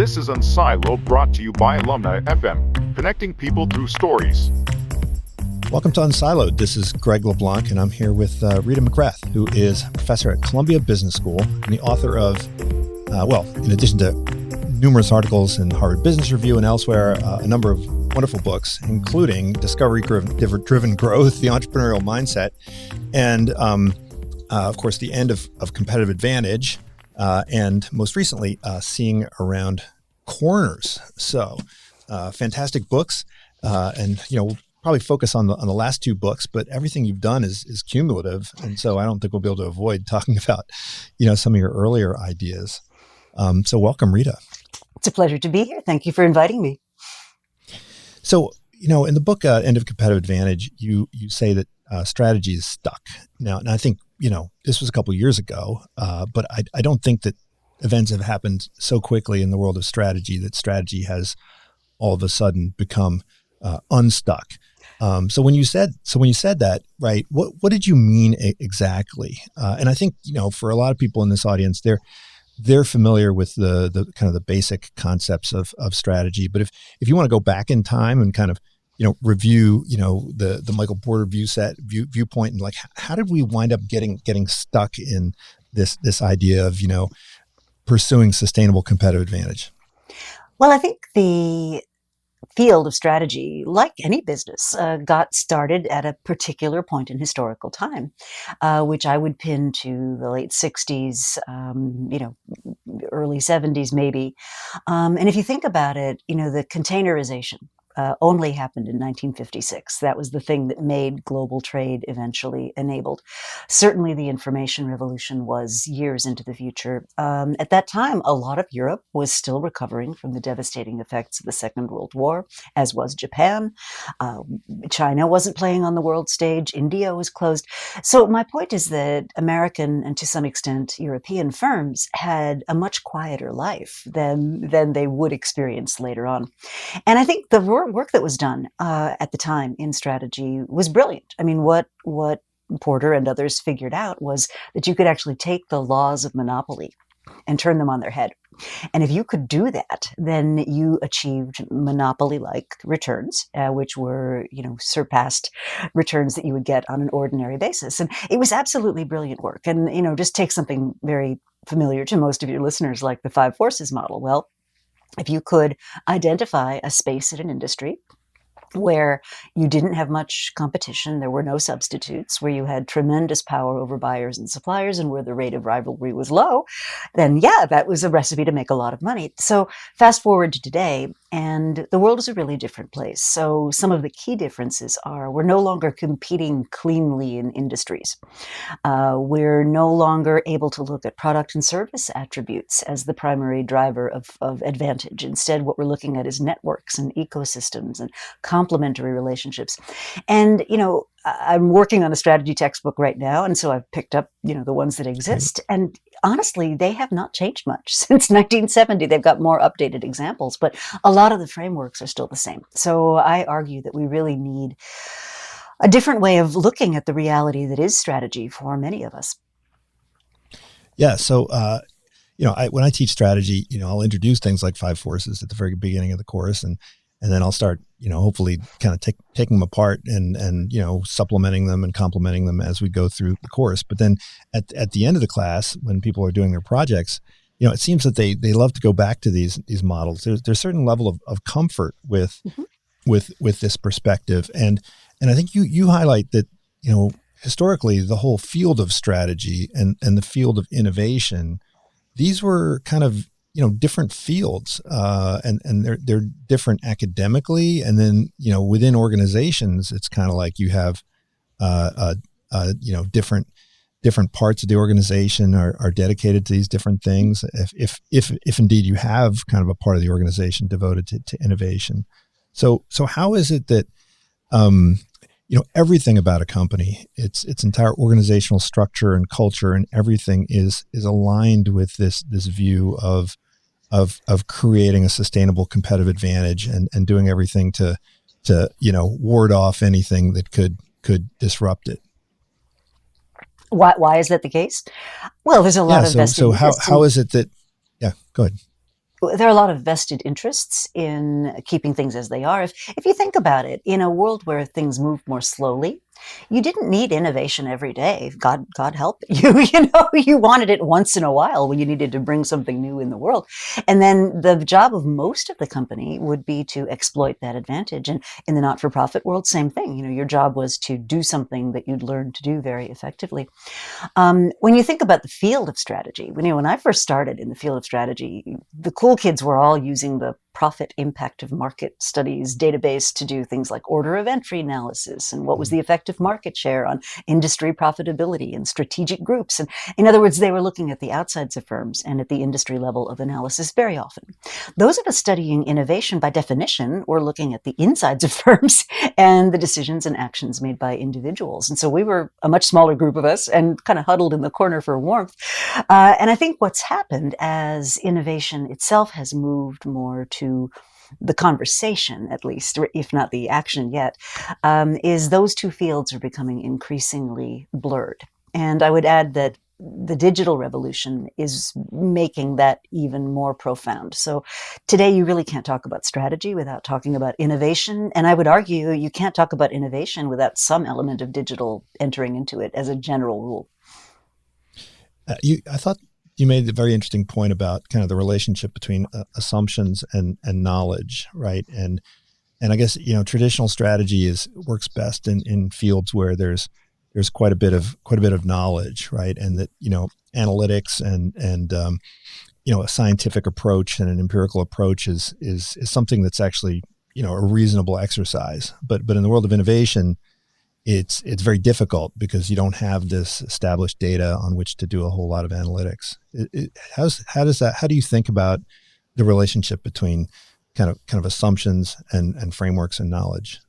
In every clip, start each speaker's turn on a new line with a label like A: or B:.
A: This is Unsiloed, brought to you by Alumni FM, connecting people through stories.
B: Welcome to Unsiloed. This is Greg LaBlanc, and I'm here with Rita McGrath, who is a professor at Columbia Business School and the author of, in addition to numerous articles in Harvard Business Review and elsewhere, a number of wonderful books, including Discovery-Driven Growth, The Entrepreneurial Mindset, and, of course, The End of Competitive Advantage, and most recently, Seeing Around Corners. So, fantastic books, and, we'll probably focus on the last two books, but everything you've done is cumulative. And so I don't think we'll be able to avoid talking about, some of your earlier ideas. So welcome, Rita.
C: It's a pleasure to be here. Thank you for inviting me.
B: So, in the book, End of Competitive Advantage, you say that strategy is stuck. Now, and I think, this was a couple of years ago, but I don't think that events have happened so quickly in the world of strategy that strategy has all of a sudden become unstuck. So when you said that, right, what did you mean exactly? And I think, for a lot of people in this audience, they're familiar with the kind of the basic concepts of strategy. But if you want to go back in time and kind of, review, the Michael Porter viewpoint, and like, how did we wind up getting stuck in this idea of, pursuing sustainable competitive advantage?
C: Well, I think the field of strategy, like any business, got started at a particular point in historical time, which I would pin to the late 60s, early 70s maybe. And if you think about it, the containerization only happened in 1956. That was the thing that made global trade eventually enabled. Certainly the information revolution was years into the future. At that time, a lot of Europe was still recovering from the devastating effects of the Second World War, as was Japan. China wasn't playing on the world stage. India was closed. So my point is that American and to some extent European firms had a much quieter life than they would experience later on. And I think the work that was done at the time in strategy was brilliant. I mean, what Porter and others figured out was that you could actually take the laws of monopoly and turn them on their head. And if you could do that, then you achieved monopoly-like returns, which were, surpassed returns that you would get on an ordinary basis. And it was absolutely brilliant work. And, just take something very familiar to most of your listeners, like the 5 forces model. Well, if you could identify a space in an industry where you didn't have much competition, there were no substitutes, where you had tremendous power over buyers and suppliers, and where the rate of rivalry was low, then that was a recipe to make a lot of money. So fast forward to today, and the world is a really different place. So some of the key differences are we're no longer competing cleanly in industries. We're no longer able to look at product and service attributes as the primary driver of advantage. Instead, what we're looking at is networks and ecosystems and complementary relationships. And, I'm working on a strategy textbook right now. And so I've picked up, the ones that exist. And honestly, they have not changed much since 1970. They've got more updated examples, but a lot of the frameworks are still the same. So I argue that we really need a different way of looking at the reality that is strategy for many of us.
B: Yeah. So, when I teach strategy, I'll introduce things like 5 forces at the very beginning of the course, and then I'll start, hopefully kind of taking them apart and supplementing them and complementing them as we go through the course. But then at the end of the class, when people are doing their projects, it seems that they love to go back to these models. There's a certain level of comfort with this perspective. And I think you highlight that, historically the whole field of strategy and the field of innovation, these were kind of, different fields, and they're different academically. And then, within organizations, it's kind of like you have, different parts of the organization are dedicated to these different things. If indeed you have kind of a part of the organization devoted to innovation. So how is it that, everything about a company, its entire organizational structure and culture and everything is aligned with this view of creating a sustainable competitive advantage and doing everything to ward off anything that could disrupt it?
C: Why is that the case? Well, there's a lot of vested
B: So
C: interest
B: how is it that? Yeah, go ahead.
C: there are a lot of vested interests in keeping things as they are. If you think about it, in a world where things move more slowly, you didn't need innovation every day. God help you. You wanted it once in a while when you needed to bring something new in the world. And then the job of most of the company would be to exploit that advantage. And in the not-for-profit world, same thing. Your job was to do something that you'd learned to do very effectively. When you think about the field of strategy, when I first started in the field of strategy, the cool kids were all using the profit impact of market studies database to do things like order of entry analysis and what was the effective market share on industry profitability and strategic groups. And in other words, they were looking at the outsides of firms and at the industry level of analysis very often. Those of us studying innovation, by definition, were looking at the insides of firms and the decisions and actions made by individuals. And so we were a much smaller group of us and kind of huddled in the corner for warmth. And I think what's happened as innovation itself has moved more to the conversation, at least, if not the action yet, is those two fields are becoming increasingly blurred. And I would add that the digital revolution is making that even more profound. So today you really can't talk about strategy without talking about innovation. And I would argue you can't talk about innovation without some element of digital entering into it as a general rule.
B: I thought you made a very interesting point about kind of the relationship between assumptions and knowledge, right? And I guess traditional strategy works best in fields where there's quite a bit of knowledge, right? And that analytics and a scientific approach and an empirical approach is something that's actually a reasonable exercise. But in the world of innovation, it's very difficult because you don't have this established data on which to do a whole lot of analytics. How do you think about the relationship between kind of assumptions and frameworks and knowledge?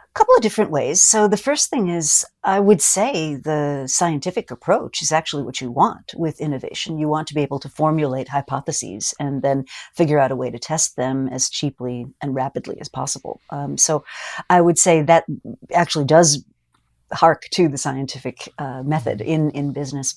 C: A couple of different ways. So the first thing is, I would say the scientific approach is actually what you want with innovation. You want to be able to formulate hypotheses and then figure out a way to test them as cheaply and rapidly as possible. So I would say that actually does hark to the scientific method in business.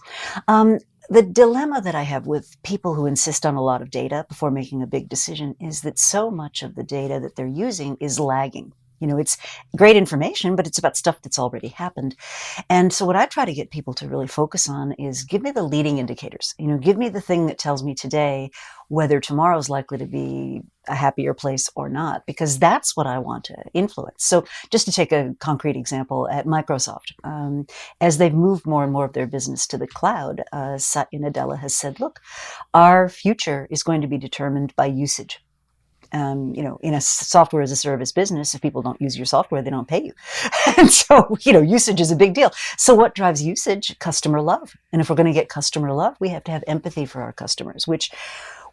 C: The dilemma that I have with people who insist on a lot of data before making a big decision is that so much of the data that they're using is lagging. It's great information, but it's about stuff that's already happened. And so what I try to get people to really focus on is give me the leading indicators. Give me the thing that tells me today whether tomorrow's likely to be a happier place or not, because that's what I want to influence. So just to take a concrete example, at Microsoft, as they've moved more and more of their business to the cloud, Satya Nadella has said, look, our future is going to be determined by usage. In a software as a service business, if people don't use your software, they don't pay you. And so, usage is a big deal. So what drives usage? Customer love. And if we're going to get customer love, we have to have empathy for our customers, which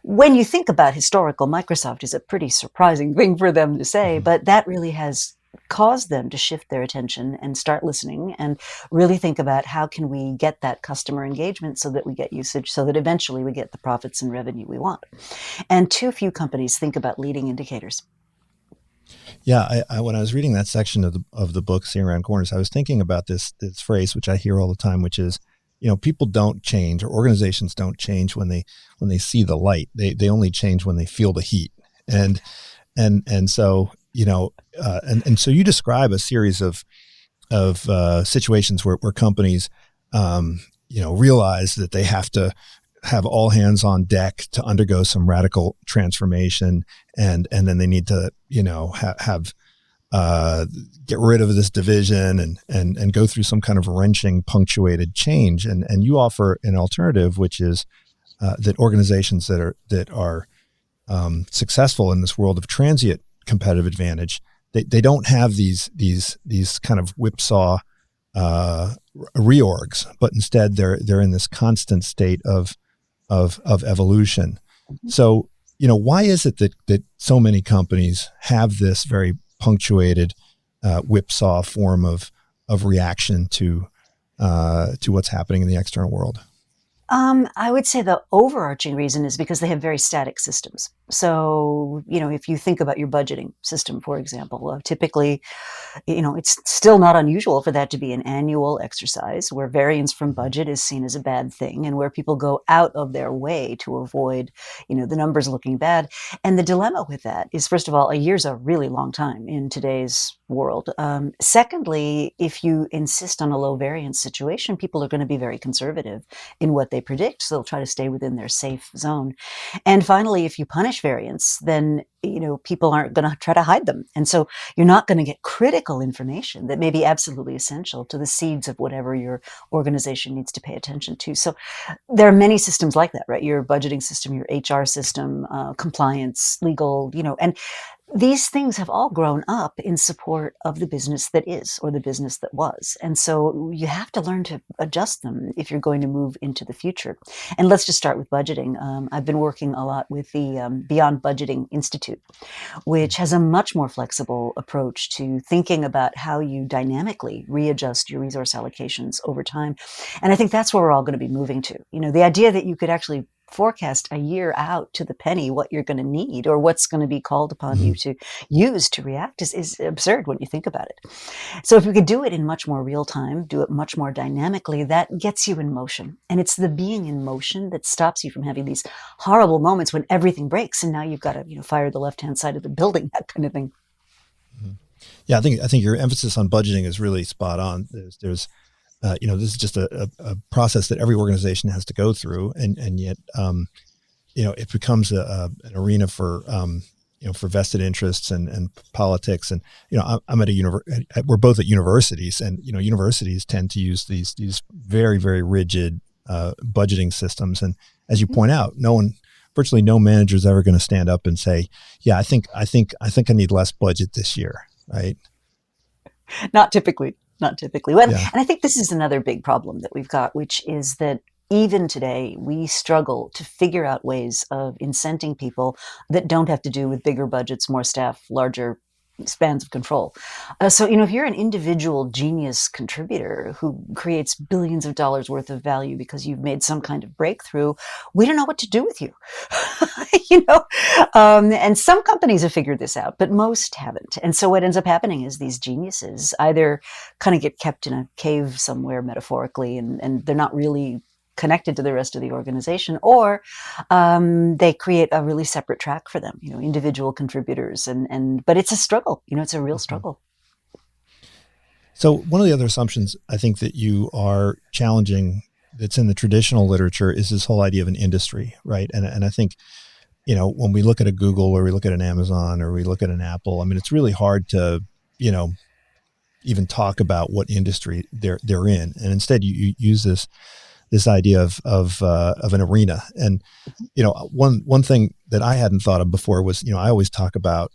C: when you think about historical Microsoft is a pretty surprising thing for them to say, but that really has caused them to shift their attention and start listening and really think about how can we get that customer engagement so that we get usage, so that eventually we get the profits and revenue we want. And too few companies think about leading indicators.
B: Yeah, I when I was reading that section of the book, Seeing Around Corners, I was thinking about this phrase, which I hear all the time, which is, people don't change, or organizations don't change when they see the light. They only change when they feel the heat. And so and so you describe a series of situations where companies realize that they have to have all hands on deck to undergo some radical transformation, and then they need to have get rid of this division and go through some kind of wrenching, punctuated change. And you offer an alternative, which is that organizations that are successful in this world of transient competitive advantage, they don't have these kind of whipsaw reorgs, but instead they're in this constant state of evolution. So why is it that so many companies have this very punctuated whipsaw form of reaction to what's happening in the external world?
C: I would say the overarching reason is because they have very static systems. So, if you think about your budgeting system, for example, typically, it's still not unusual for that to be an annual exercise where variance from budget is seen as a bad thing and where people go out of their way to avoid, the numbers looking bad. And the dilemma with that is, first of all, a year's a really long time in today's world. Secondly, if you insist on a low variance situation, people are going to be very conservative in what they predict. So they'll try to stay within their safe zone. And finally, if you punish variance, then people aren't going to try to hide them. And so you're not going to get critical information that may be absolutely essential to the seeds of whatever your organization needs to pay attention to. So there are many systems like that, right? Your budgeting system, your HR system, compliance, legal, and these things have all grown up in support of the business that is, or the business that was. And so you have to learn to adjust them if you're going to move into the future. And let's just start with budgeting. I've been working a lot with the Beyond Budgeting Institute, which has a much more flexible approach to thinking about how you dynamically readjust your resource allocations over time. And I think that's where we're all going to be moving to. The idea that you could actually forecast a year out to the penny what you're going to need or what's going to be called upon you to use to react is absurd when you think about it. So if we could do it in much more real time, do it much more dynamically, that gets you in motion. And it's the being in motion that stops you from having these horrible moments when everything breaks and now you've got to fire the left-hand side of the building, that kind of thing.
B: Yeah, I think your emphasis on budgeting is really spot on. There's this is just a process that every organization has to go through, and yet, it becomes an arena for for vested interests and politics. And I'm at we're both at universities, and universities tend to use these very, very rigid budgeting systems. And as you point out, virtually no manager is ever going to stand up and say, "Yeah, I think I need less budget this year," right?
C: Not typically. Well,
B: Yeah.
C: and I think this is another big problem that we've got, which is that even today, we struggle to figure out ways of incenting people that don't have to do with bigger budgets, more staff, larger spans of control. So, if you're an individual genius contributor who creates billions of dollars worth of value because you've made some kind of breakthrough, we don't know what to do with you. And some companies have figured this out, but most haven't. And so what ends up happening is these geniuses either kind of get kept in a cave somewhere metaphorically, and they're not really connected to the rest of the organization, or they create a really separate track for them, individual contributors. But it's a struggle, it's a real struggle.
B: So one of the other assumptions I think that you are challenging that's in the traditional literature is this whole idea of an industry, right? And I think, when we look at a Google or we look at an Amazon or we look at an Apple, I mean, it's really hard to, even talk about what industry they're in. And instead you use this idea of an arena. And, one thing that I hadn't thought of before was, I always talk about,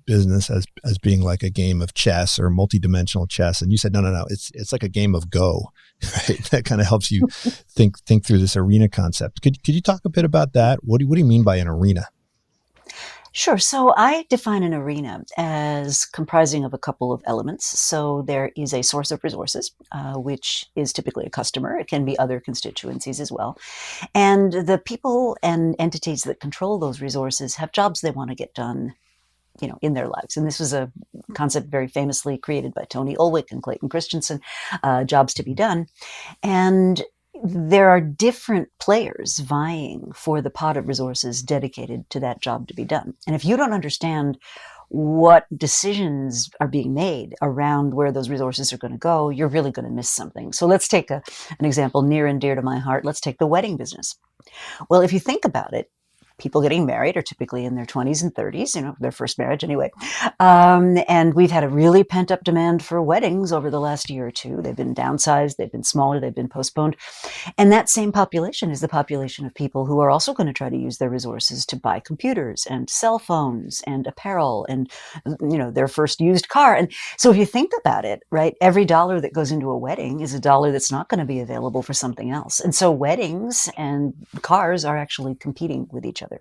B: business as being like a game of chess or multidimensional chess. And you said, no, it's like a game of Go, right? That kind of helps you think through this arena concept. Could you talk a bit about that? What do you mean by an arena?
C: Sure. So I define an arena as comprising of a couple of elements. So there is a source of resources, which is typically a customer. It can be other constituencies as well. And the people and entities that control those resources have jobs they want to get done, in their lives. And this was a concept very famously created by Tony Ulwick and Clayton Christensen, jobs to be done. And there are different players vying for the pot of resources dedicated to that job to be done. And if you don't understand what decisions are being made around where those resources are going to go, you're really going to miss something. So let's take an example near and dear to my heart. Let's take the wedding business. Well, if you think about it, people getting married are typically in their 20s and 30s, their first marriage anyway. And we've had a really pent up demand for weddings over the last year or two. They've been downsized, they've been smaller, they've been postponed. And that same population is the population of people who are also going to try to use their resources to buy computers and cell phones and apparel and, their first used car. And so if you think about it, right, every dollar that goes into a wedding is a dollar that's not going to be available for something else. And so weddings and cars are actually competing with each other. other.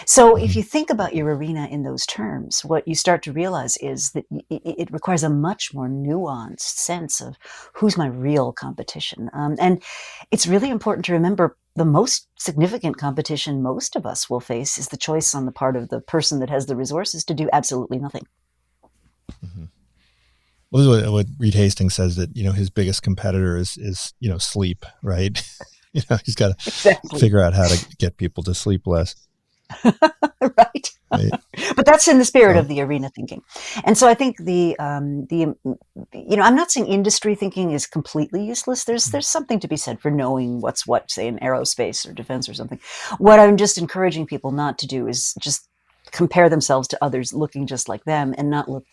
C: So if you think about your arena in those terms, what you start to realize is that it requires a much more nuanced sense of who's my real competition. And it's really important to remember the most significant competition most of us will face is the choice on the part of the person that has the resources to do absolutely nothing.
B: Mm-hmm. Well, this is what Reed Hastings says, that, his biggest competitor is sleep, right? He's got to
C: Exactly.
B: figure out how to get people to sleep less.
C: Right.
B: Right.
C: But that's in the spirit of the arena thinking. And so I think I'm not saying industry thinking is completely useless. There's something to be said for knowing what's what, say in aerospace or defense or something. What I'm just encouraging people not to do is just compare themselves to others looking just like them and not look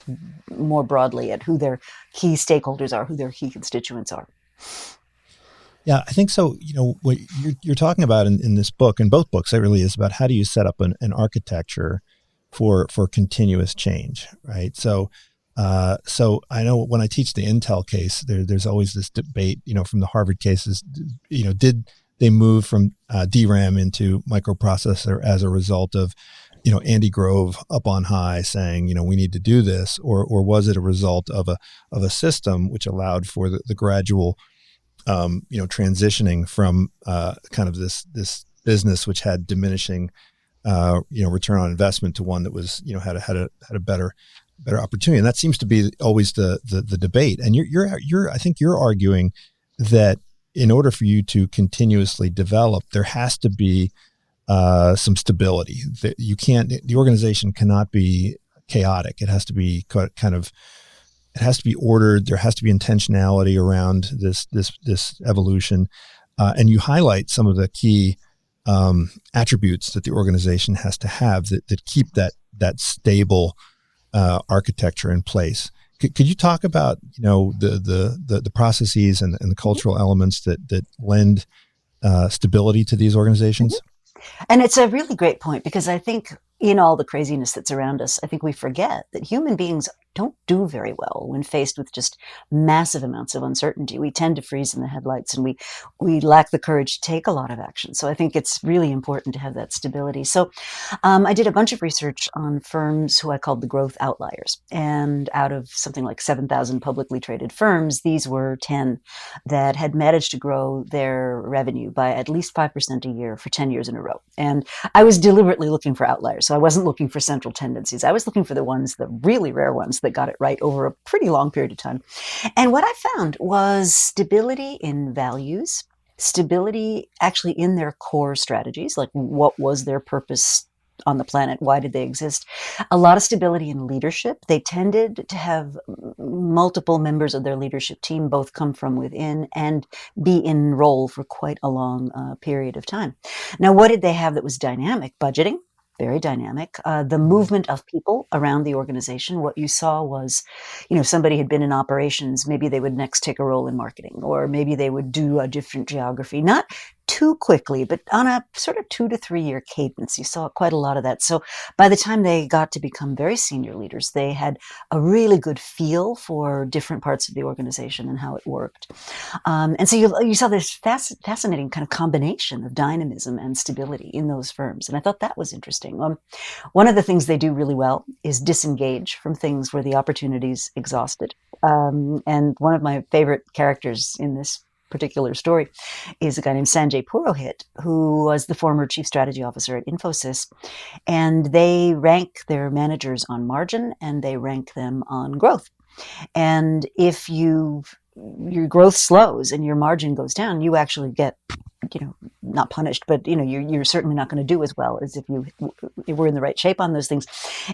C: more broadly at who their key stakeholders are, who their key constituents are.
B: Yeah, I think so. What you're talking about in this book, in both books, it really is about how do you set up an architecture for continuous change, right? So I know when I teach the Intel case, there's always this debate, from the Harvard cases, did they move from DRAM into microprocessor as a result of, Andy Grove up on high saying, we need to do this, or was it a result of a system which allowed for the gradual transitioning from kind of this business which had diminishing return on investment to one that was had a better opportunity, and that seems to be always the debate. And I think you're arguing that in order for you to continuously develop, there has to be some stability. That the organization cannot be chaotic. It has to be it has to be ordered. There has to be intentionality around this evolution, and you highlight some of the key attributes that the organization has to have that keep that stable architecture in place. Could you talk about the processes and the cultural elements that lend stability to these organizations?
C: Mm-hmm. And it's a really great point, because I think in all the craziness that's around us, I think we forget that human beings don't do very well when faced with just massive amounts of uncertainty. We tend to freeze in the headlights, and we lack the courage to take a lot of action. So I think it's really important to have that stability. So I did a bunch of research on firms who I called the growth outliers. And out of something like 7,000 publicly traded firms, these were 10 that had managed to grow their revenue by at least 5% a year for 10 years in a row. And I was deliberately looking for outliers. So I wasn't looking for central tendencies. I was looking for the really rare ones that got it right over a pretty long period of time. And what I found was stability in values, stability actually in their core strategies, like what was their purpose on the planet? Why did they exist? A lot of stability in leadership. They tended to have multiple members of their leadership team both come from within and be in role for quite a long period of time. Now, what did they have that was dynamic? Budgeting. Very dynamic. The movement of people around the organization. What you saw was, somebody had been in operations. Maybe they would next take a role in marketing, or maybe they would do a different geography. Not too quickly, but on a sort of 2 to 3 year cadence. You saw quite a lot of that. So by the time they got to become very senior leaders, they had a really good feel for different parts of the organization and how it worked. And so you saw this fascinating kind of combination of dynamism and stability in those firms. And I thought that was interesting. One of the things they do really well is disengage from things where the opportunity's exhausted. And one of my favorite characters in this particular story is a guy named Sanjay Purohit, who was the former chief strategy officer at Infosys. And they rank their managers on margin, and they rank them on growth. And if your growth slows and your margin goes down, you actually get, not punished, but you're certainly not going to do as well as if you were in the right shape on those things.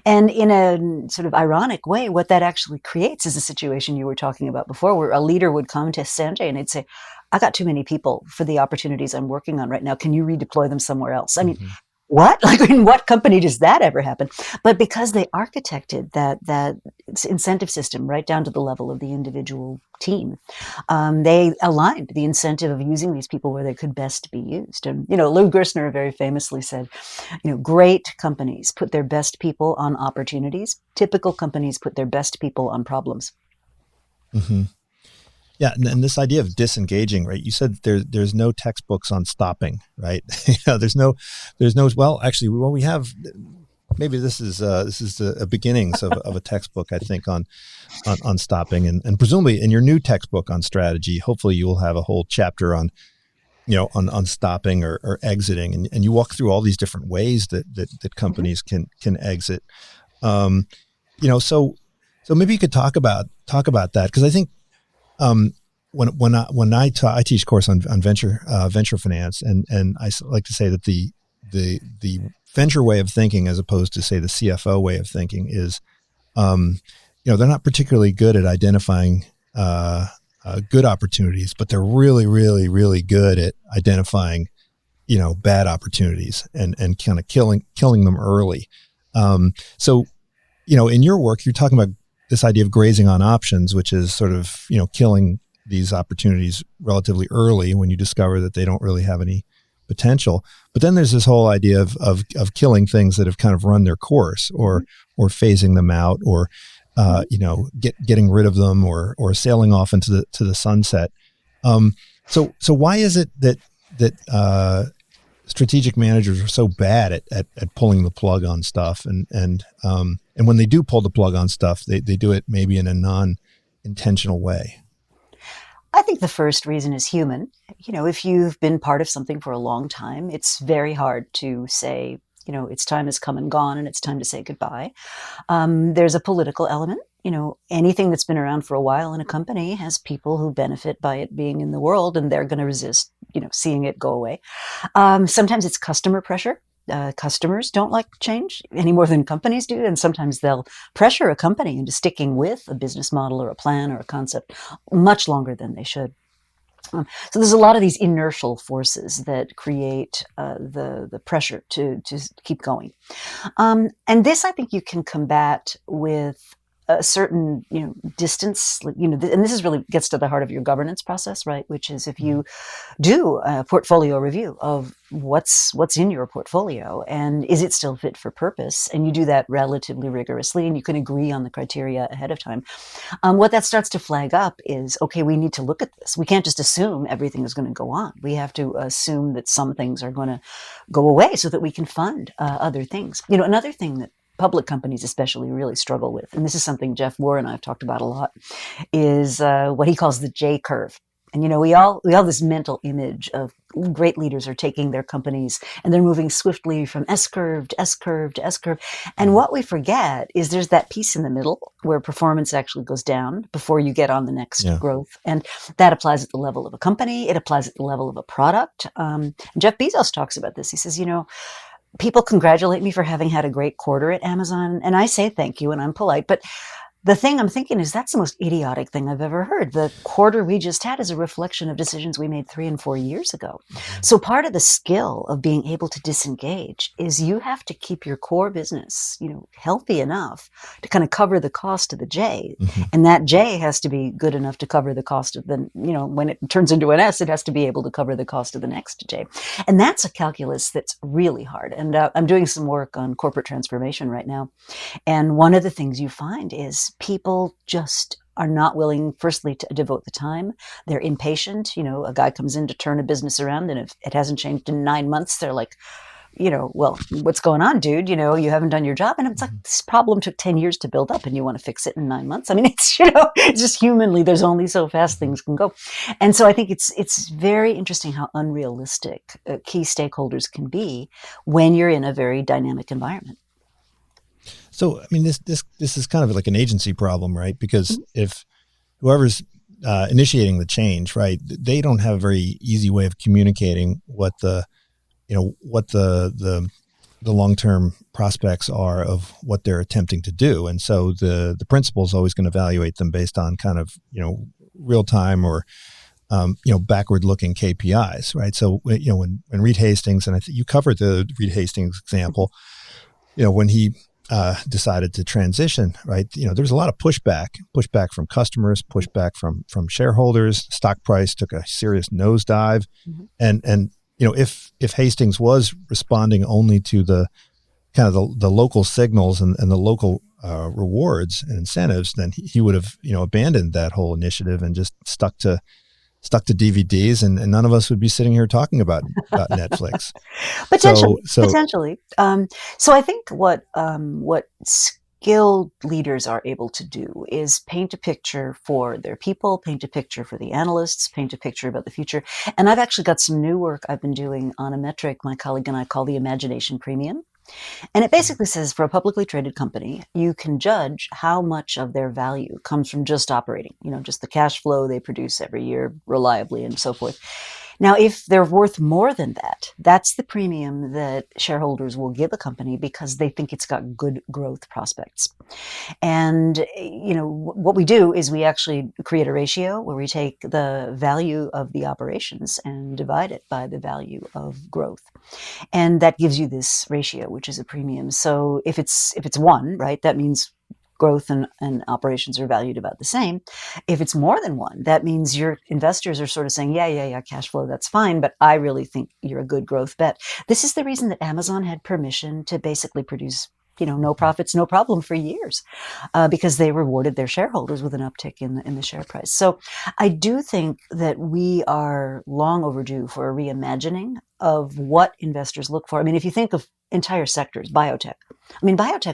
C: And in a sort of ironic way, what that actually creates is a situation you were talking about before, where a leader would come to Sanjay and they'd say, I got too many people for the opportunities I'm working on right now. Can you redeploy them somewhere else? I mean, what? Like, in what company does that ever happen? But because they architected that incentive system right down to the level of the individual team, they aligned the incentive of using these people where they could best be used. And, Lou Gerstner very famously said, great companies put their best people on opportunities. Typical companies put their best people on problems.
B: Mm-hmm. Yeah, and this idea of disengaging, right? You said there's no textbooks on stopping, right? There's no. Well, actually, we have. Maybe this is a beginnings of a textbook, I think, on stopping, and presumably in your new textbook on strategy, hopefully you will have a whole chapter on on stopping or exiting, and you walk through all these different ways that companies can exit. So maybe you could talk about that, because I think. When I teach a course on venture finance, and I like to say that the venture way of thinking, as opposed to say the CFO way of thinking, is they're not particularly good at identifying good opportunities, but they're really, really, really good at identifying bad opportunities and kind of killing them early. So in your work, you're talking about this idea of grazing on options, which is sort of, killing these opportunities relatively early when you discover that they don't really have any potential. But then there's this whole idea of killing things that have kind of run their course, or phasing them out, or getting rid of them, or sailing off into the sunset. So why is it that strategic managers are so bad at pulling the plug on stuff, and when they do pull the plug on stuff, they do it maybe in a non-intentional way?
C: I think the first reason is human. If you've been part of something for a long time, it's very hard to say, its time has come and gone and it's time to say goodbye. There's a political element. Anything that's been around for a while in a company has people who benefit by it being in the world, and they're going to resist, seeing it go away. Sometimes it's customer pressure. Customers don't like change any more than companies do, and sometimes they'll pressure a company into sticking with a business model or a plan or a concept much longer than they should. So there's a lot of these inertial forces that create the pressure to keep going. And this, I think, you can combat with a certain, distance, and this is really gets to the heart of your governance process, right? Which is, if you do a portfolio review of what's in your portfolio, and is it still fit for purpose, and you do that relatively rigorously, and you can agree on the criteria ahead of time. What that starts to flag up is, okay, we need to look at this. We can't just assume everything is going to go on. We have to assume that some things are going to go away so that we can fund other things. Another thing that public companies especially really struggle with, and this is something Jeff Moore and I have talked about a lot, is what he calls the J curve. And we all have this mental image of great leaders are taking their companies and they're moving swiftly from S curve to S curve to S curve. And what we forget is there's that piece in the middle where performance actually goes down before you get on the next growth. And that applies at the level of a company. It applies at the level of a product. Jeff Bezos talks about this. He says, people congratulate me for having had a great quarter at Amazon, and I say thank you, and I'm polite, but the thing I'm thinking is that's the most idiotic thing I've ever heard. The quarter we just had is a reflection of decisions we made 3 and 4 years ago. So part of the skill of being able to disengage is you have to keep your core business, healthy enough to kind of cover the cost of the J. Mm-hmm. And that J has to be good enough to cover the cost of the, when it turns into an S, it has to be able to cover the cost of the next J. And that's a calculus that's really hard. And I'm doing some work on corporate transformation right now. And one of the things you find is people just are not willing, firstly, to devote the time. They're impatient. A guy comes in to turn a business around, and if it hasn't changed in 9 months, they're like, well, what's going on, dude? You haven't done your job. And it's like, this problem took 10 years to build up and you want to fix it in 9 months. I mean, it's, it's just humanly, there's only so fast things can go. And so I think it's very interesting how unrealistic key stakeholders can be when you're in a very dynamic environment.
B: So, I mean, this is kind of like an agency problem, right? Because if whoever's initiating the change, right, they don't have a very easy way of communicating what the long-term prospects are of what they're attempting to do. And so the principal is always going to evaluate them based on kind of, real time or, backward-looking KPIs, right? So, when Reed Hastings, and I think you covered the Reed Hastings example, when he decided to transition, right? There was a lot of pushback from customers, pushback from shareholders. Stock price took a serious nosedive, and if Hastings was responding only to the kind of the local signals and the local rewards and incentives, then he would have, abandoned that whole initiative and just stuck to DVDs, and none of us would be sitting here talking about Netflix.
C: Potentially. So I think what skilled leaders are able to do is paint a picture for their people, paint a picture for the analysts, paint a picture about the future. And I've actually got some new work I've been doing on a metric my colleague and I call the imagination premium. And it basically says for a publicly traded company, you can judge how much of their value comes from just operating, just the cash flow they produce every year reliably and so forth. Now, if they're worth more than that, that's the premium that shareholders will give a company because they think it's got good growth prospects. And, what we do is we actually create a ratio where we take the value of the operations and divide it by the value of growth. And that gives you this ratio, which is a premium. So if it's 1, right, that means growth and operations are valued about the same. If it's more than 1, that means your investors are sort of saying, yeah, cash flow, that's fine, but I really think you're a good growth bet. This is the reason that Amazon had permission to basically produce no profits, no problem for years, because they rewarded their shareholders with an uptick in the share price. So I do think that we are long overdue for a reimagining of what investors look for. I mean, if you think of entire sectors, biotech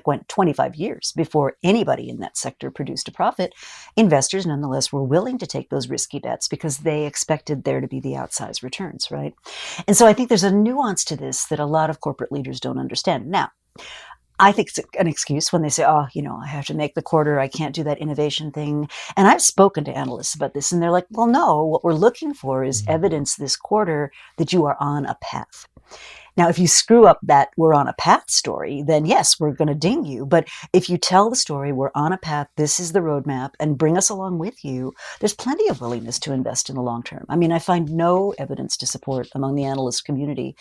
C: went 25 years before anybody in that sector produced a profit. Investors, nonetheless, were willing to take those risky bets because they expected there to be the outsized returns, right? And so I think there's a nuance to this that a lot of corporate leaders don't understand. Now, I think it's an excuse when they say, I have to make the quarter. I can't do that innovation thing. And I've spoken to analysts about this, and they're like, well, no, what we're looking for is evidence this quarter that you are on a path. Now, if you screw up that we're on a path story, then yes, we're going to ding you. But if you tell the story, we're on a path, this is the roadmap, and bring us along with you, there's plenty of willingness to invest in the long term. I mean, I find no evidence to support among the analyst community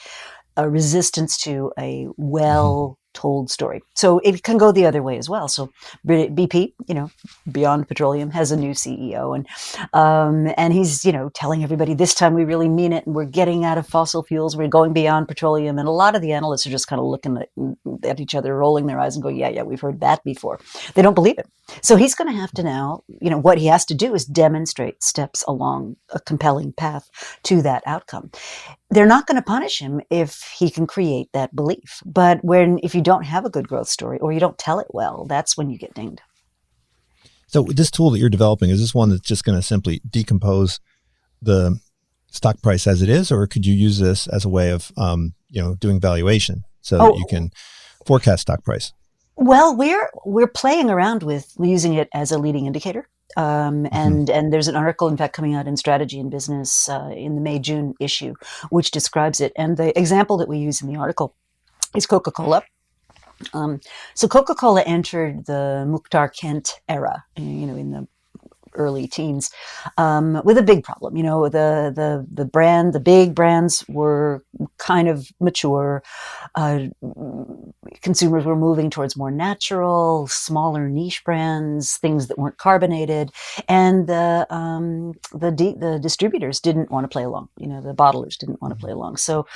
C: a resistance to a well-told story. So it can go the other way as well. So BP, Beyond Petroleum, has a new CEO, and he's telling everybody this time we really mean it, and we're getting out of fossil fuels, we're going beyond petroleum. And a lot of the analysts are just kind of looking at each other, rolling their eyes, and going, yeah, we've heard that before. They don't believe it. So he's going to have to now, what he has to do is demonstrate steps along a compelling path to that outcome. They're not going to punish him if he can create that belief. But if you don't have a good growth story or you don't tell it well, that's when you get dinged.
B: So this tool that you're developing, is this one that's just going to simply decompose the stock price as it is, or could you use this as a way of, doing valuation so that you can forecast stock price? Well,
C: we're playing around with using it as a leading indicator. And there's an article, in fact, coming out in Strategy and Business in the May-June issue, which describes it. And the example that we use in the article is Coca-Cola. So Coca-Cola entered the Mukhtar Kent era, in the early teens, with a big problem. The big brands were kind of mature. Consumers were moving towards more natural, smaller niche brands, things that weren't carbonated, and the distributors didn't want to play along. The bottlers didn't want to play along. So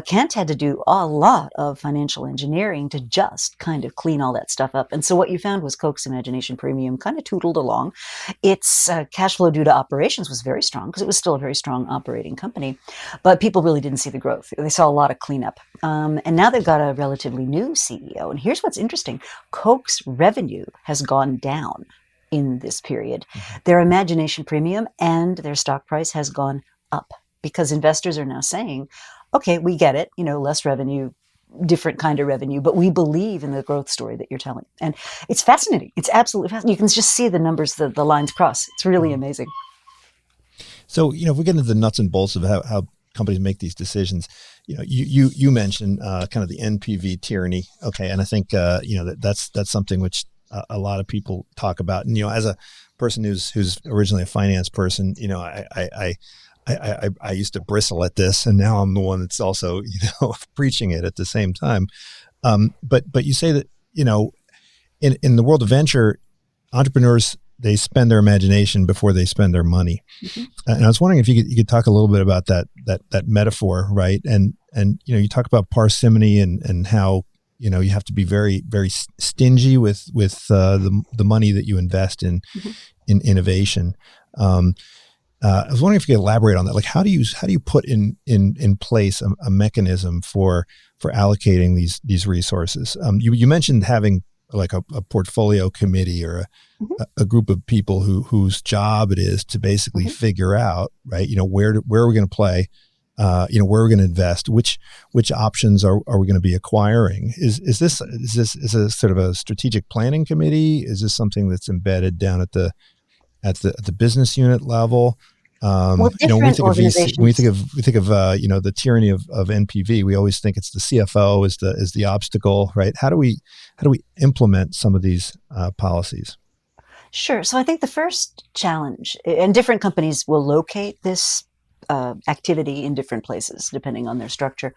C: Kent had to do a lot of financial engineering to just kind of clean all that stuff up. And so what you found was Coke's imagination premium kind of tootled along. Its cash flow due to operations was very strong because it was still a very strong operating company, but people really didn't see the growth. They saw a lot of cleanup. And now they've got a relatively new CEO. And here's what's interesting. Coke's revenue has gone down in this period. Their imagination premium and their stock price has gone up because investors are now saying, okay, we get it, less revenue, different kind of revenue, but we believe in the growth story that you're telling. And it's fascinating. It's absolutely fascinating. You can just see the numbers, the lines cross. It's really amazing.
B: So, if we get into the nuts and bolts of how companies make these decisions, you mentioned kind of the NPV tyranny. Okay. And I think, that's something which a lot of people talk about. And, as a person who's originally a finance person, I used to bristle at this, and now I'm the one that's also, preaching it at the same time. But you say that, in the world of venture, entrepreneurs, they spend their imagination before they spend their money. And I was wondering if you could talk a little bit about that metaphor, right? And you talk about parsimony and how, you have to be very, very stingy with the money that you invest in innovation. I was wondering if you could elaborate on that. Like, how do you put in place a mechanism for allocating these resources? You mentioned having like a portfolio committee or a group of people whose job it is to basically figure out, right, where are we going to play, where are we going to invest, which options are we going to be acquiring? Is this a sort of a strategic planning committee? Is this something that's embedded down at the business unit level?
C: Well,
B: When we
C: different
B: think of VC, when
C: organizations.
B: we think of the tyranny of NPV, we always think it's the CFO is the obstacle, right? How do we implement some of these policies?
C: Sure. So I think the first challenge, and different companies will locate this activity in different places depending on their structure.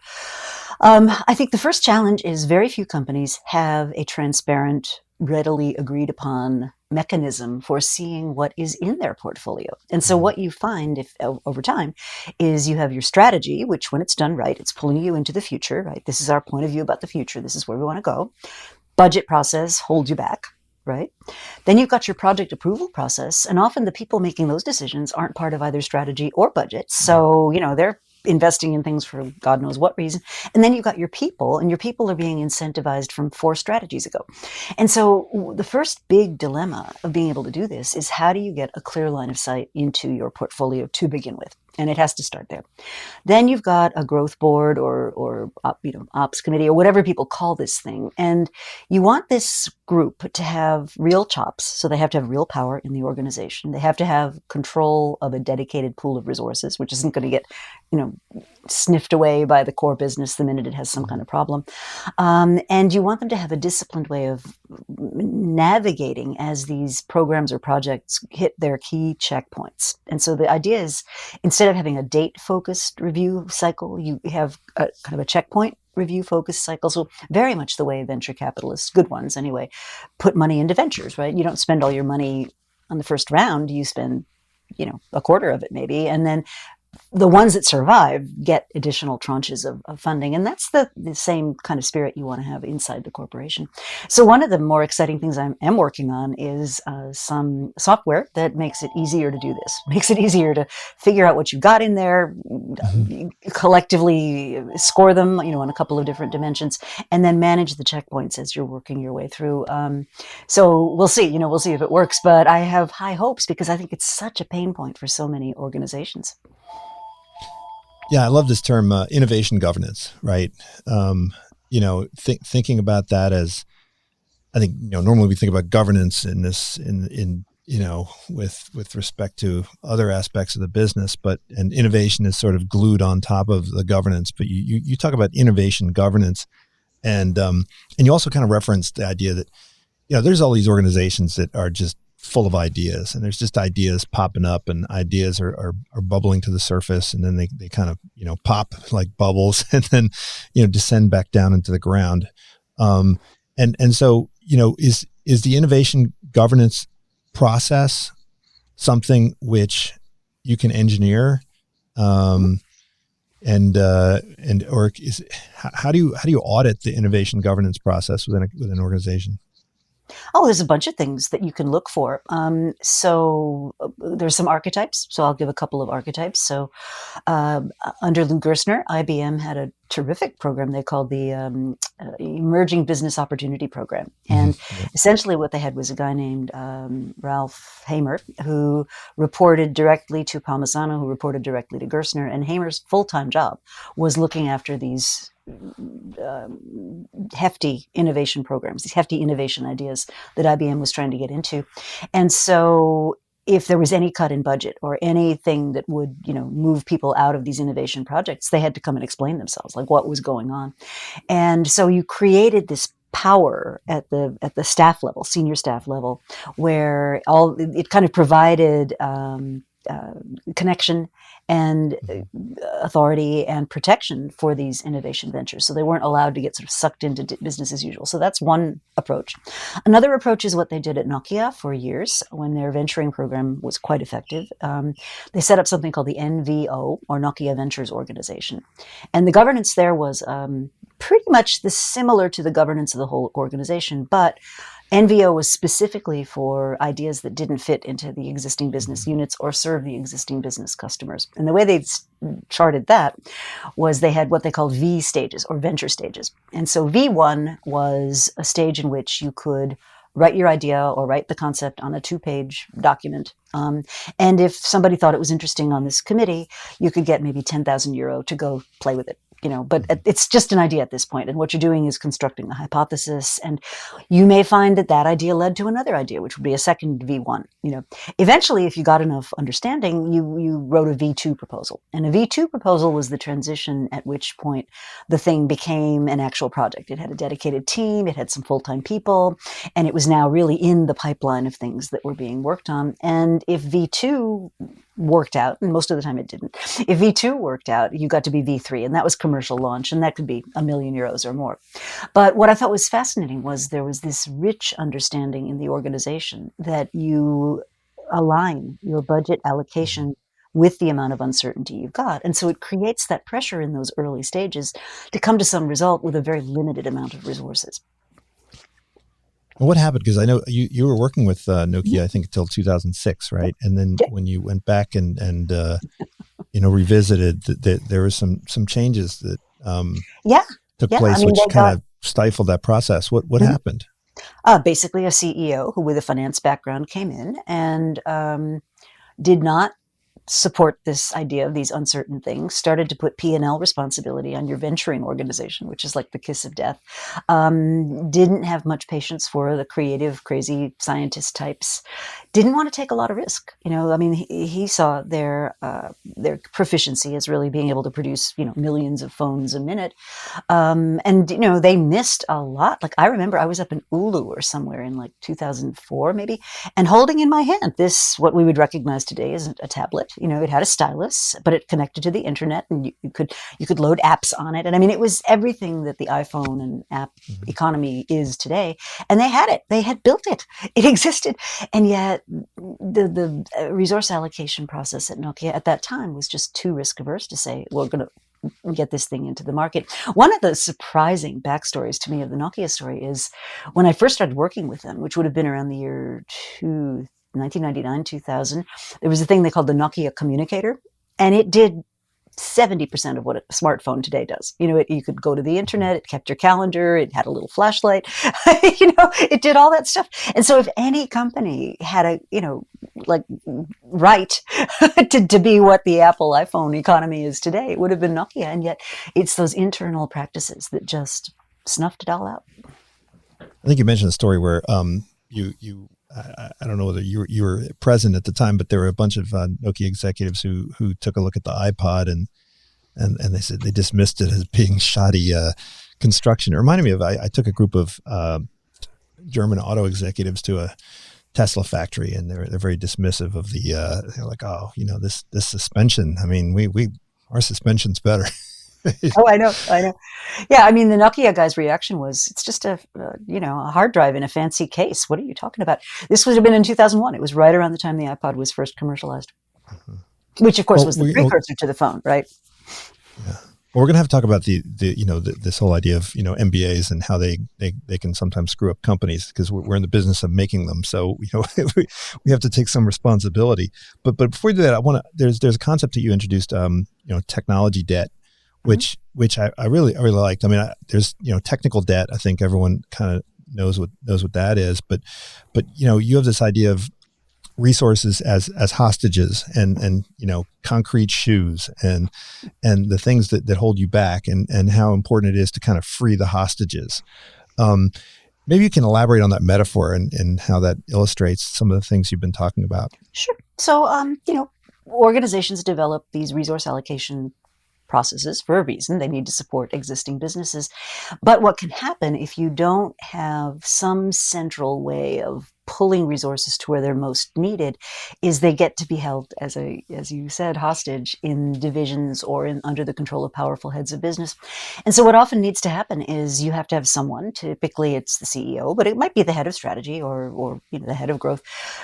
C: I think the first challenge is very few companies have a transparent, readily agreed upon mechanism for seeing what is in their portfolio. And so what you find if over time is you have your strategy, which when it's done right, it's pulling you into the future, right? This is our point of view about the future. This is where we want to go. Budget process holds you back, right? Then you've got your project approval process, and often the people making those decisions aren't part of either strategy or budget. So, they're investing in things for God knows what reason. And then you've got your people, and your people are being incentivized from 4 strategies ago. And so the first big dilemma of being able to do this is how do you get a clear line of sight into your portfolio to begin with? And it has to start there. Then you've got a growth board or ops committee or whatever people call this thing. And you want this group to have real chops. So they have to have real power in the organization. They have to have control of a dedicated pool of resources, which isn't going to get, sniffed away by the core business the minute it has some kind of problem. And you want them to have a disciplined way of navigating as these programs or projects hit their key checkpoints. And so the idea is, instead of having a date-focused review cycle, you have a kind of a checkpoint review focused cycle. So very much the way venture capitalists, good ones anyway, put money into ventures, right? You don't spend all your money on the first round. You spend, a quarter of it maybe. And then the ones that survive get additional tranches of funding. And that's the same kind of spirit you want to have inside the corporation. So one of the more exciting things I am working on is some software that makes it easier to do this, makes it easier to figure out what you got in there, collectively score them, on a couple of different dimensions, and then manage the checkpoints as you're working your way through. So we'll see, we'll see if it works, but I have high hopes because I think it's such a pain point for so many organizations.
B: Yeah, I love this term, innovation governance, right? Thinking about that as, I think, normally we think about governance with respect to other aspects of the business, and innovation is sort of glued on top of the governance. But you talk about innovation governance, and you also kind of referenced the idea that, there's all these organizations that are just full of ideas, and there's just ideas popping up, and ideas are bubbling to the surface, and then they kind of pop like bubbles and then descend back down into the ground. And so is the innovation governance process something which you can engineer, or how do you audit the innovation governance process within an organization?
C: Oh, there's a bunch of things that you can look for. So there's some archetypes. So I'll give a couple of archetypes. So under Lou Gerstner, IBM had a terrific program they called the Emerging Business Opportunity Program. And essentially what they had was a guy named Ralph Hamer, who reported directly to Palmisano, who reported directly to Gerstner. And Hamer's full-time job was looking after these hefty innovation programs, these hefty innovation ideas that IBM was trying to get into. And so if there was any cut in budget or anything that would, move people out of these innovation projects, they had to come and explain themselves, like what was going on. And so you created this power at the staff level, senior staff level, where it kind of provided connection and authority and protection for these innovation ventures. So they weren't allowed to get sort of sucked into business as usual. So that's one approach. Another approach is what they did at Nokia for years when their venturing program was quite effective. They set up something called the NVO, or Nokia Ventures Organization. And the governance there was pretty much similar to the governance of the whole organization, but NVO was specifically for ideas that didn't fit into the existing business units or serve the existing business customers. And the way they charted that was they had what they called V stages or venture stages. And so V1 was a stage in which you could write your idea or write the concept on a 2-page document. And if somebody thought it was interesting on this committee, you could get maybe €10,000 to go play with it. But it's just an idea at this point. And what you're doing is constructing the hypothesis. And you may find that that idea led to another idea, which would be a second V1. Eventually, if you got enough understanding, you wrote a V2 proposal. And a V2 proposal was the transition at which point the thing became an actual project. It had a dedicated team, it had some full-time people, and it was now really in the pipeline of things that were being worked on. And if V2 worked out, and most of the time it didn't. If V2 worked out, you got to be V3, and that was commercial launch, and that could be €1 million or more. But what I thought was fascinating was there was this rich understanding in the organization that you align your budget allocation with the amount of uncertainty you've got. And so it creates that pressure in those early stages to come to some result with a very limited amount of resources.
B: Well, what happened? Because I know you were working with Nokia, I think, until 2006, right? And then when you went back and revisited, there were some changes that took place, which kind of stifled that process. What happened?
C: Basically, a CEO who, with a finance background, came in and did not support this idea of these uncertain things, started to put P&L responsibility on your venturing organization, which is like the kiss of death. Didn't have much patience for the creative, crazy scientist types. Didn't want to take a lot of risk. He saw their proficiency as really being able to produce, millions of phones a minute. And they missed a lot. Like, I remember I was up in Ulu or somewhere in like 2004 maybe, and holding in my hand this, what we would recognize today as a tablet. It had a stylus, but it connected to the internet, and you could load apps on it. And it was everything that the iPhone and app economy is today. And they had it. They had built it. It existed. And yet the resource allocation process at Nokia at that time was just too risk averse to say, we're going to get this thing into the market. One of the surprising backstories to me of the Nokia story is when I first started working with them, which would have been around the year 1999, 2000, there was a thing they called the Nokia communicator, and it did 70% of what a smartphone today does. You could go to the internet, it kept your calendar, it had a little flashlight, it did all that stuff. And so if any company had a, right to be what the Apple iPhone economy is today, it would have been Nokia. And yet it's those internal practices that just snuffed it all out.
B: I think you mentioned a story where I don't know whether you were present at the time, but there were a bunch of Nokia executives who took a look at the iPod and they said they dismissed it as being shoddy construction. It reminded me of I took a group of German auto executives to a Tesla factory, and they're very dismissive of the. They're like, oh, this suspension. I mean, our suspension's better.
C: Oh, I know. Yeah, the Nokia guy's reaction was, it's just a hard drive in a fancy case. What are you talking about? This would have been in 2001. It was right around the time the iPod was first commercialized, which of course was the precursor to the phone, right?
B: Yeah. Well, we're going to have to talk about this whole idea of, MBAs and how they can sometimes screw up companies, because we're in the business of making them. So, we have to take some responsibility. But before we do that, there's a concept that you introduced, technology debt, which I really liked. There's, technical debt. I think everyone kind of knows what that is, but you have this idea of resources as hostages and concrete shoes and the things that hold you back and how important it is to kind of free the hostages. Maybe you can elaborate on that metaphor and how that illustrates some of the things you've been talking about.
C: Sure. So, organizations develop these resource allocation processes for a reason. They need to support existing businesses. But what can happen if you don't have some central way of pulling resources to where they're most needed, is they get to be held as you said, hostage in divisions or under the control of powerful heads of business. And so what often needs to happen is you have to have someone, typically it's the CEO, but it might be the head of strategy or the head of growth,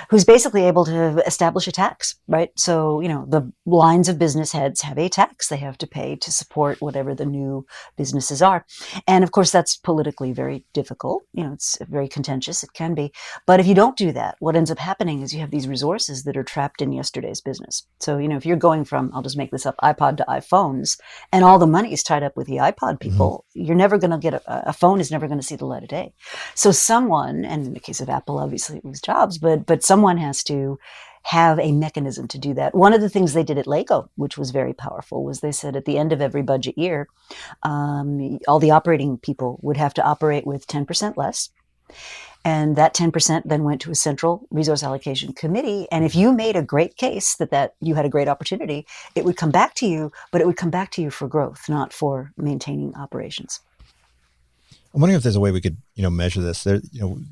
C: who's basically able to establish a tax, right? So, the lines of business heads have a tax they have to pay to support whatever the new businesses are. And of course, that's politically very difficult. It's very contentious. It can be. But if you don't do that, what ends up happening is you have these resources that are trapped in yesterday's business. So, if you're going from, I'll just make this up, iPod to iPhones, and all the money is tied up with the iPod people, you're never going to get a phone is never going to see the light of day. So someone, and in the case of Apple, obviously it was Jobs, but someone has to have a mechanism to do that. One of the things they did at Lego, which was very powerful, was they said at the end of every budget year, all the operating people would have to operate with 10% less. And that 10% then went to a central resource allocation committee. And if you made a great case that you had a great opportunity, it would come back to you, but it would come back to you for growth, not for maintaining operations.
B: I'm wondering if there's a way we could, measure this. There,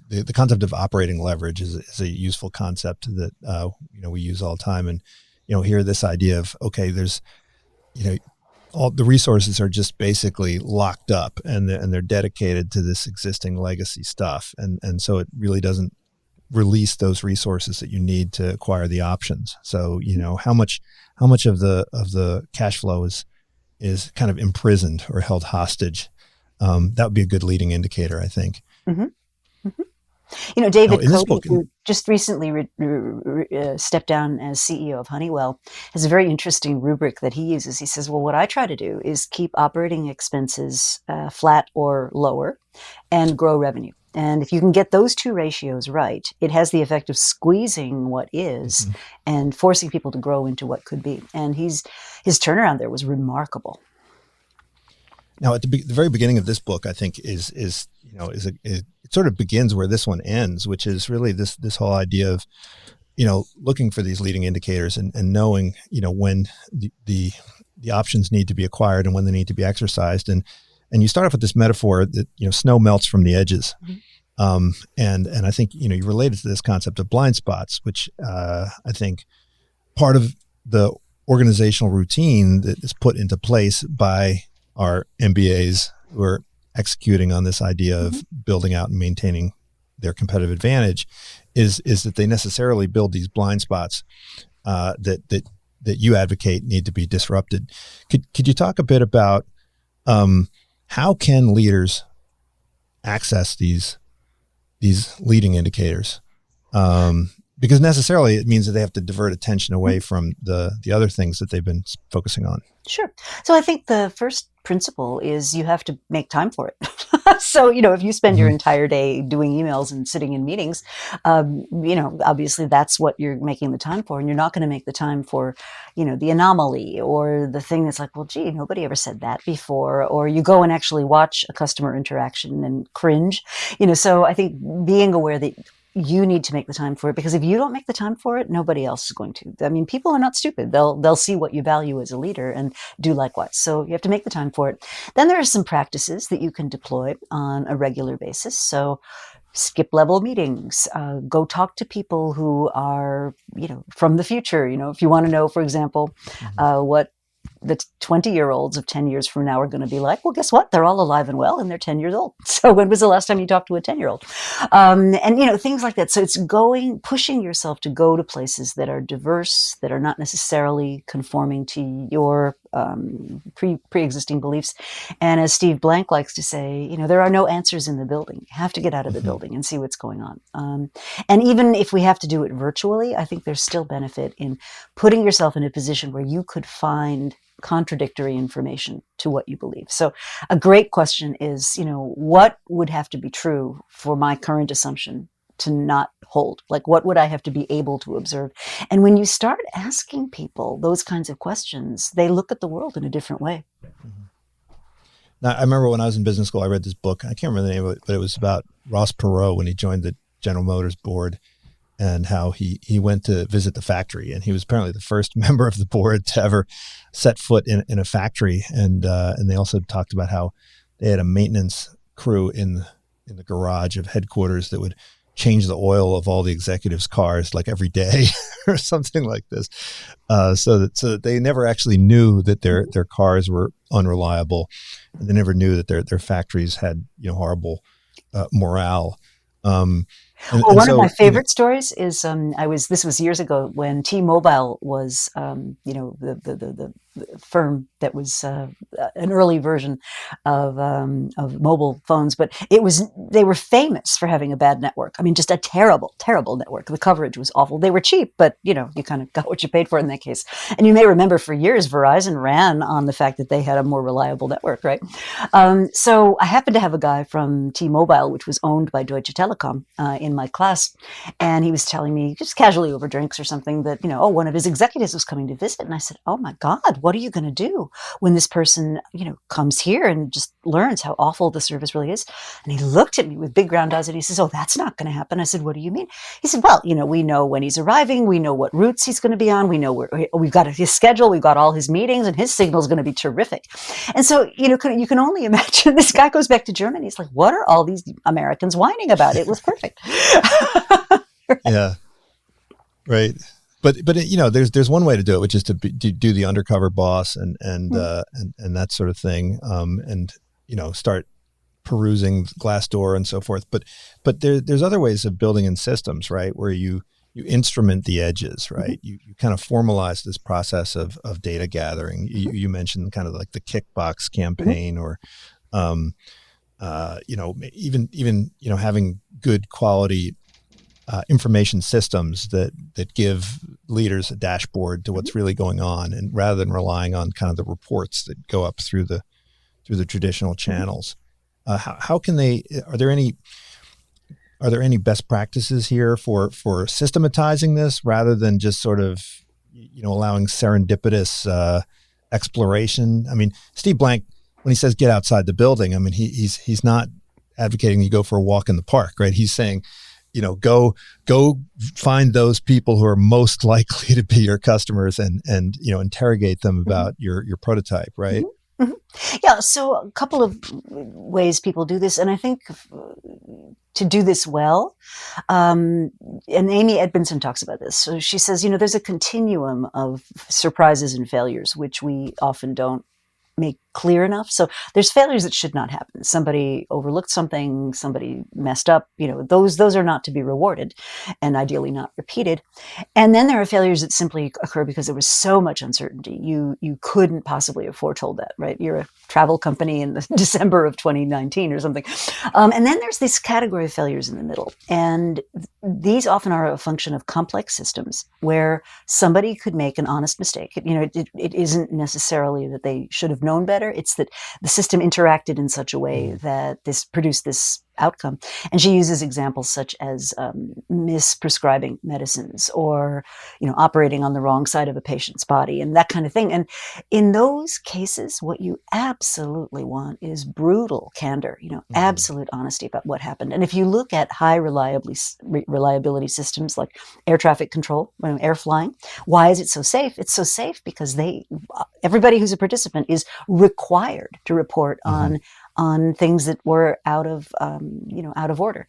B: the concept of operating leverage is a useful concept that, we use all the time. And, here this idea of, okay, there's, all the resources are just basically locked up and they're dedicated to this existing legacy stuff. And so it really doesn't release those resources that you need to acquire the options. So, how much of the cash flow is kind of imprisoned or held hostage. That would be a good leading indicator, I think.
C: Mm-hmm. Mm-hmm. David Cody, who just recently stepped down as CEO of Honeywell, has a very interesting rubric that he uses. He says, well, what I try to do is keep operating expenses flat or lower and grow revenue. And if you can get those two ratios right, it has the effect of squeezing what is and forcing people to grow into what could be. And his turnaround there was remarkable.
B: Now, at the very beginning of this book, I think it sort of begins where this one ends, which is really this whole idea of, looking for these leading indicators and knowing, when the options need to be acquired and when they need to be exercised. And you start off with this metaphor that, snow melts from the edges. And I think, you related to this concept of blind spots, which I think part of the organizational routine that is put into place by our MBAs who are executing on this idea of building out and maintaining their competitive advantage is that they necessarily build these blind spots that you advocate need to be disrupted. Could you talk a bit about how can leaders access these leading indicators? Because necessarily it means that they have to divert attention away from the other things that they've been focusing on.
C: Sure. So I think the first principle is you have to make time for it. So, if you spend your entire day doing emails and sitting in meetings, obviously that's what you're making the time for. And you're not going to make the time for, the anomaly or the thing that's like, well, gee, nobody ever said that before. Or you go and actually watch a customer interaction and cringe, so I think being aware that you need to make the time for it, because if you don't make the time for it, nobody else is going to. I mean, people are not stupid. They'll see what you value as a leader and do likewise. So you have to make the time for it. Then there are some practices that you can deploy on a regular basis. So skip level meetings, go talk to people who are, from the future. If you want to know, for example, what the 20-year-olds of 10 years from now are going to be like, well, guess what? They're all alive and well, and they're 10 years old. So when was the last time you talked to a 10-year-old? And, things like that. So it's pushing yourself to go to places that are diverse, that are not necessarily conforming to your pre-existing beliefs. And as Steve Blank likes to say, there are no answers in the building. You have to get out of the building and see what's going on. And even if we have to do it virtually, I think there's still benefit in putting yourself in a position where you could find contradictory information to what you believe. So a great question is, what would have to be true for my current assumption to not hold? Like, what would I have to be able to observe? And when you start asking people those kinds of questions, they look at the world in a different way.
B: Now, I remember when I was in business school, I read this book. I can't remember the name of it, but it was about Ross Perot when he joined the General Motors board, and how he went to visit the factory, and he was apparently the first member of the board to ever set foot in a factory. And they also talked about how they had a maintenance crew in the garage of headquarters that would change the oil of all the executives' cars like every day or something like this, so that they never actually knew that their cars were unreliable, and they never knew that their factories had horrible morale.
C: Well, one of my favorite stories is this was years ago when T-Mobile was the firm that was an early version of mobile phones, but they were famous for having a bad network. I mean, just a terrible network. The coverage was awful. They were cheap, but you kind of got what you paid for in that case. And you may remember for years Verizon ran on the fact that they had a more reliable network, right? So I happened to have a guy from T-Mobile, which was owned by Deutsche Telekom, in my class, and he was telling me just casually over drinks or something that one of his executives was coming to visit, and I said, "Oh my God, what are you going to do when this person comes here and just learns how awful the service really is?" And he looked at me with big round eyes and he says, "Oh, that's not going to happen." I said, "What do you mean?" He said, "Well, we know when he's arriving, we know what routes he's going to be on, we know we've got his schedule, we've got all his meetings, and his signal is going to be terrific." And so you can only imagine. This guy goes back to Germany. He's like, "What are all these Americans whining about? It was perfect."
B: Yeah, right. But there's one way to do it, which is to do the undercover boss and that sort of thing, and start perusing Glassdoor and so forth. But there's other ways of building in systems, right, where you instrument the edges, right? You kind of formalize this process of data gathering. You mentioned kind of like the kickbox campaign, or even having good quality information systems that give leaders a dashboard to what's really going on, and rather than relying on kind of the reports that go up through the traditional channels. How can they? Are there any best practices here for systematizing this rather than just sort of allowing serendipitous exploration? I mean, Steve Blank, when he says get outside the building, I mean he's not advocating you go for a walk in the park, right? He's saying, go find those people who are most likely to be your customers and interrogate them about your prototype, right?
C: Mm-hmm. Yeah. So a couple of ways people do this, and I think to do this well, and Amy Edmondson talks about this. So she says, there's a continuum of surprises and failures, which we often don't make clear enough. So there's failures that should not happen. Somebody overlooked something, somebody messed up, those are not to be rewarded and ideally not repeated. And then there are failures that simply occur because there was so much uncertainty. You couldn't possibly have foretold that, right? You're a travel company in the December of 2019 or something. And then there's this category of failures in the middle. And these often are a function of complex systems where somebody could make an honest mistake. It isn't necessarily that they should have known better. It's that the system interacted in such a way that this produced this outcome. And she uses examples such as misprescribing medicines, or operating on the wrong side of a patient's body, and that kind of thing. And in those cases, what you absolutely want is brutal candor, absolute honesty about what happened. And if you look at high reliability systems like air traffic control, air flying, why is it so safe? It's so safe because everybody who's a participant is required to report on things that were out of order,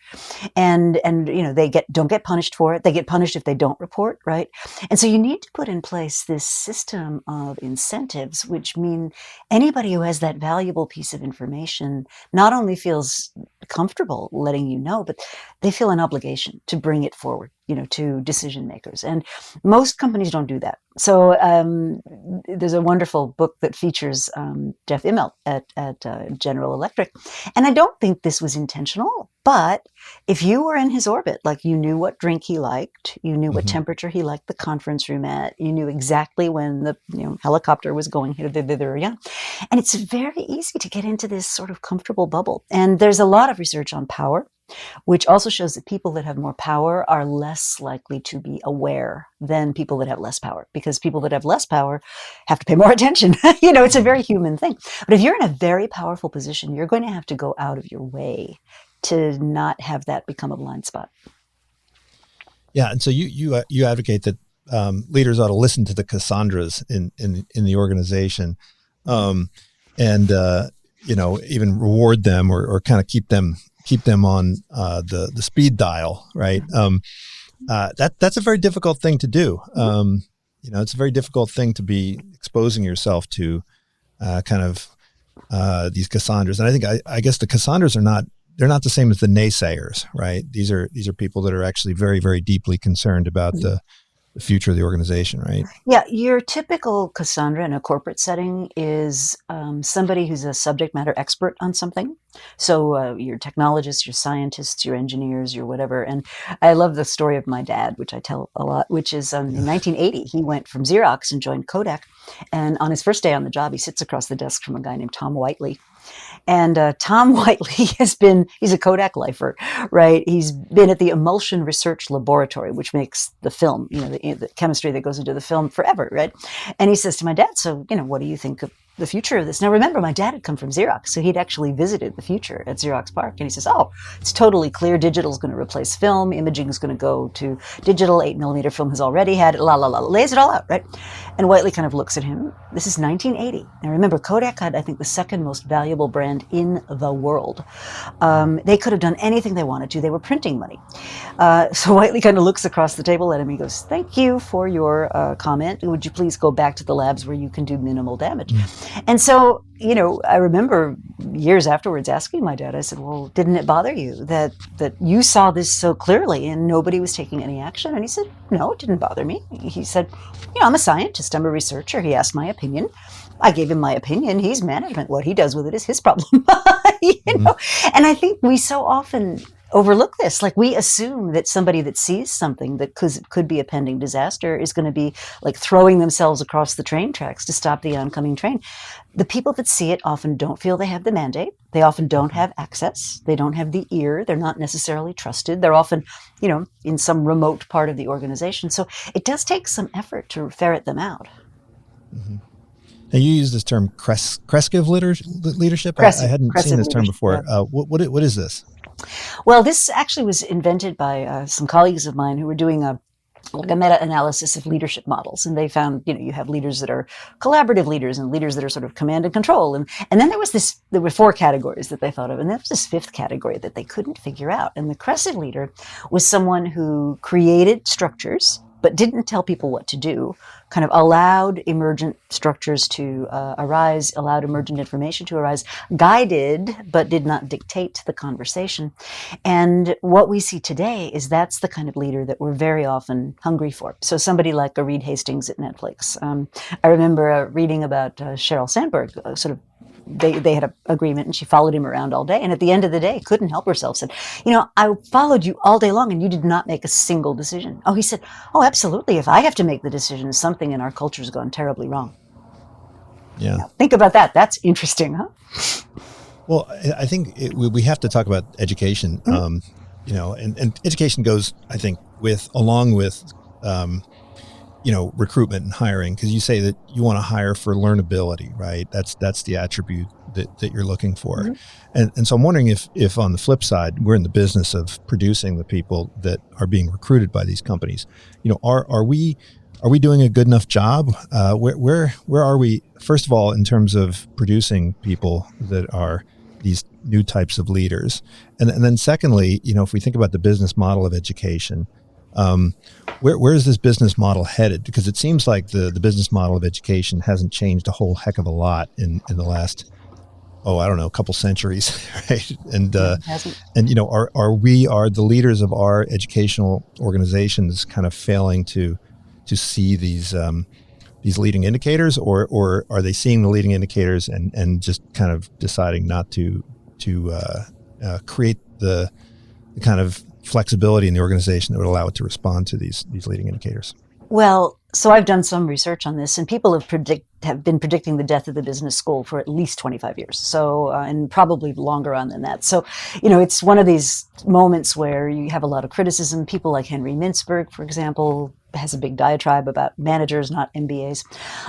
C: and they don't get punished for it. They get punished if they don't report, right? And so you need to put in place this system of incentives, which mean anybody who has that valuable piece of information not only feels comfortable letting you know, but they feel an obligation to bring it forward, to decision makers. And most companies don't do that. So there's a wonderful book that features Jeff Immelt at General Electric. And I don't think this was intentional, but if you were in his orbit, like you knew what drink he liked, you knew what temperature he liked the conference room at, you knew exactly when the helicopter was going hither, yeah. And it's very easy to get into this sort of comfortable bubble. And there's a lot of research on power, which also shows that people that have more power are less likely to be aware than people that have less power, because people that have less power have to pay more attention. It's a very human thing. But if you're in a very powerful position, you're going to have to go out of your way to not have that become a blind spot.
B: Yeah, and so you advocate that leaders ought to listen to the Cassandras in the organization, and even reward them or kind of keep them keep them on the speed dial, right? That's a very difficult thing to do. It's a very difficult thing to be exposing yourself to these Cassandras. And I guess the Cassandras they're not the same as the naysayers, right? These are people that are actually very, very deeply concerned about the future of the organization, right?
C: Yeah, your typical Cassandra in a corporate setting is somebody who's a subject matter expert on something. So your technologists, your scientists, your engineers, your whatever. And I love the story of my dad, which I tell a lot, which is in 1980, he went from Xerox and joined Kodak. And on his first day on the job, he sits across the desk from a guy named Tom Whiteley. And Tom Whiteley he's a Kodak lifer, right? He's been at the Emulsion Research Laboratory, which makes the film, the chemistry that goes into the film forever, right? And he says to my dad, so, what do you think of the future of this? Now, remember, my dad had come from Xerox, so he'd actually visited the future at Xerox PARC. And he says, oh, it's totally clear. Digital is going to replace film. Imaging is going to go to digital. 8mm film has already had it. Lays it all out, right? And Whiteley kind of looks at him. This is 1980. Now, remember, Kodak had, I think, the second most valuable brand in the world. They could have done anything they wanted to. They were printing money. So Whiteley kind of looks across the table at him. He goes, thank you for your comment. Would you please go back to the labs where you can do minimal damage? And so, I remember years afterwards asking my dad, I said, well, didn't it bother you that you saw this so clearly and nobody was taking any action? And he said, no, it didn't bother me. He said, I'm a scientist, I'm a researcher. He asked my opinion. I gave him my opinion. He's management. What he does with it is his problem. And I think we so often overlook this. Like, we assume that somebody that sees something that could be a pending disaster is going to be like throwing themselves across the train tracks to stop the oncoming train. The people that see it often don't feel they have the mandate. They often don't have access. They don't have the ear. They're not necessarily trusted. They're often, in some remote part of the organization. So it does take some effort to ferret them out.
B: Mm-hmm. Now, you use this term crescive leadership. I hadn't seen this term before. Yeah. What is this?
C: Well, this actually was invented by some colleagues of mine who were doing a meta-analysis of leadership models. And they found, you have leaders that are collaborative leaders and leaders that are sort of command and control. And then there were 4 categories that they thought of. And there was this 5th category that they couldn't figure out. And the crescive leader was someone who created structures, but didn't tell people what to do, kind of allowed emergent structures to arise, allowed emergent information to arise, guided, but did not dictate the conversation. And what we see today is that's the kind of leader that we're very often hungry for. So somebody like a Reed Hastings at Netflix. I remember reading about Sheryl Sandberg, they had an agreement and she followed him around all day. And at the end of the day, couldn't help herself, said, I followed you all day long and you did not make a single decision. Oh, he said, oh, absolutely. If I have to make the decision, something in our culture has gone terribly wrong.
B: Yeah.
C: Think about that. That's interesting, huh?
B: Well, I think we have to talk about education, mm-hmm. And education goes, I think, along with recruitment and hiring, because you say that you want to hire for learnability, right? That's the attribute that you're looking for. Mm-hmm. And so I'm wondering if on the flip side, we're in the business of producing the people that are being recruited by these companies. Are we doing a good enough job? Where are we, first of all, in terms of producing people that are these new types of leaders? And then secondly, if we think about the business model of education, where is this business model headed? Because it seems like the business model of education hasn't changed a whole heck of a lot in the last, a couple centuries, right? And are the leaders of our educational organizations kind of failing to see these leading indicators, or are they seeing the leading indicators and just kind of deciding not to create the kind of flexibility in the organization that would allow it to respond to these leading indicators?
C: Well, so I've done some research on this, and people have been predicting the death of the business school for at least 25 years. So, and probably longer on than that. So, it's one of these moments where you have a lot of criticism. People like Henry Mintzberg, for example, has a big diatribe about managers, not MBAs.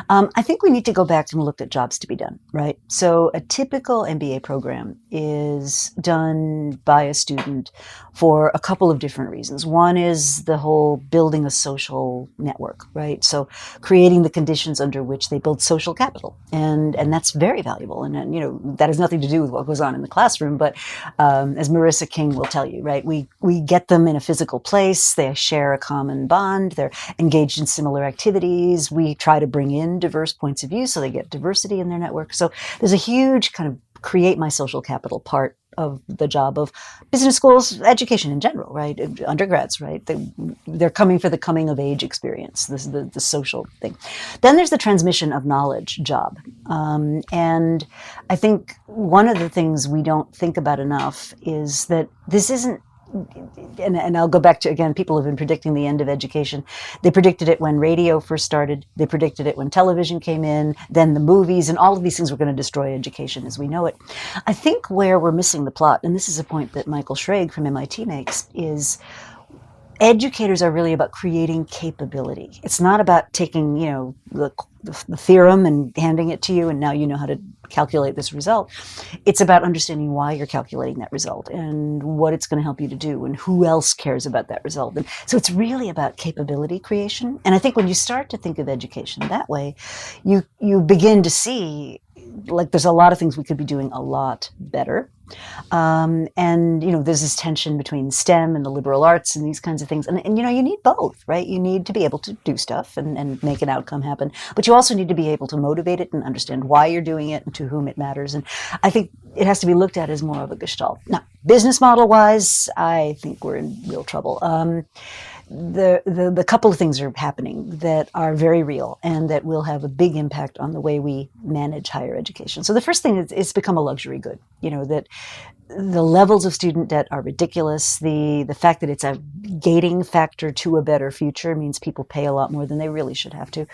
C: I think we need to go back and look at jobs to be done, right? So a typical MBA program is done by a student for a couple of different reasons. One is the whole building a social network, right? So creating the conditions under which they build social capital. And that's very valuable. And, that has nothing to do with what goes on in the classroom. But as Marissa King will tell you, right, we get them in a physical place. They share a common bond. They're engaged in similar activities. We try to bring in diverse points of view so they get diversity in their network. So there's a huge kind of create my social capital part of the job of business schools, education in general, right? Undergrads, right? They're coming for the coming of age experience, the social thing. Then there's the transmission of knowledge job. And I think one of the things we don't think about enough is that this isn't, and I'll go back to, again, people have been predicting the end of education. They predicted it when radio first started. They predicted it when television came in, then the movies, and all of these things were going to destroy education as we know it. I think where we're missing the plot, and this is a point that Michael Schrage from MIT makes, is educators are really about creating capability. It's not about taking, the theorem and handing it to you, and now you know how to calculate this result. It's about understanding why you're calculating that result and what it's going to help you to do and who else cares about that result. And so it's really about capability creation. And I think when you start to think of education that way, you begin to see like there's a lot of things we could be doing a lot better. And, there's this tension between STEM and the liberal arts and these kinds of things. And you need both, right? You need to be able to do stuff and make an outcome happen. But you also need to be able to motivate it and understand why you're doing it and to whom it matters. And I think it has to be looked at as more of a gestalt. Now, business model wise, I think we're in real trouble. The couple of things are happening that are very real and that will have a big impact on the way we manage higher education. So the first thing is it's become a luxury good, that the levels of student debt are ridiculous. The fact that it's a gating factor to a better future means people pay a lot more than they really should have to.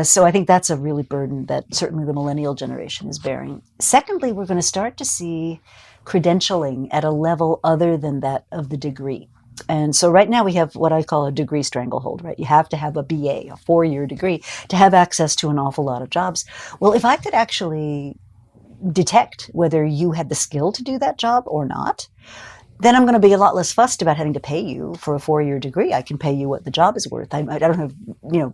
C: So I think that's a really burden that certainly the millennial generation is bearing. Secondly, we're going to start to see credentialing at a level other than that of the degree. And so right now we have what I call a degree stranglehold, right? You have to have a BA, a 4-year degree, to have access to an awful lot of jobs. Well, if I could actually detect whether you had the skill to do that job or not, then I'm going to be a lot less fussed about having to pay you for a 4-year degree. I can pay you what the job is worth. I don't have,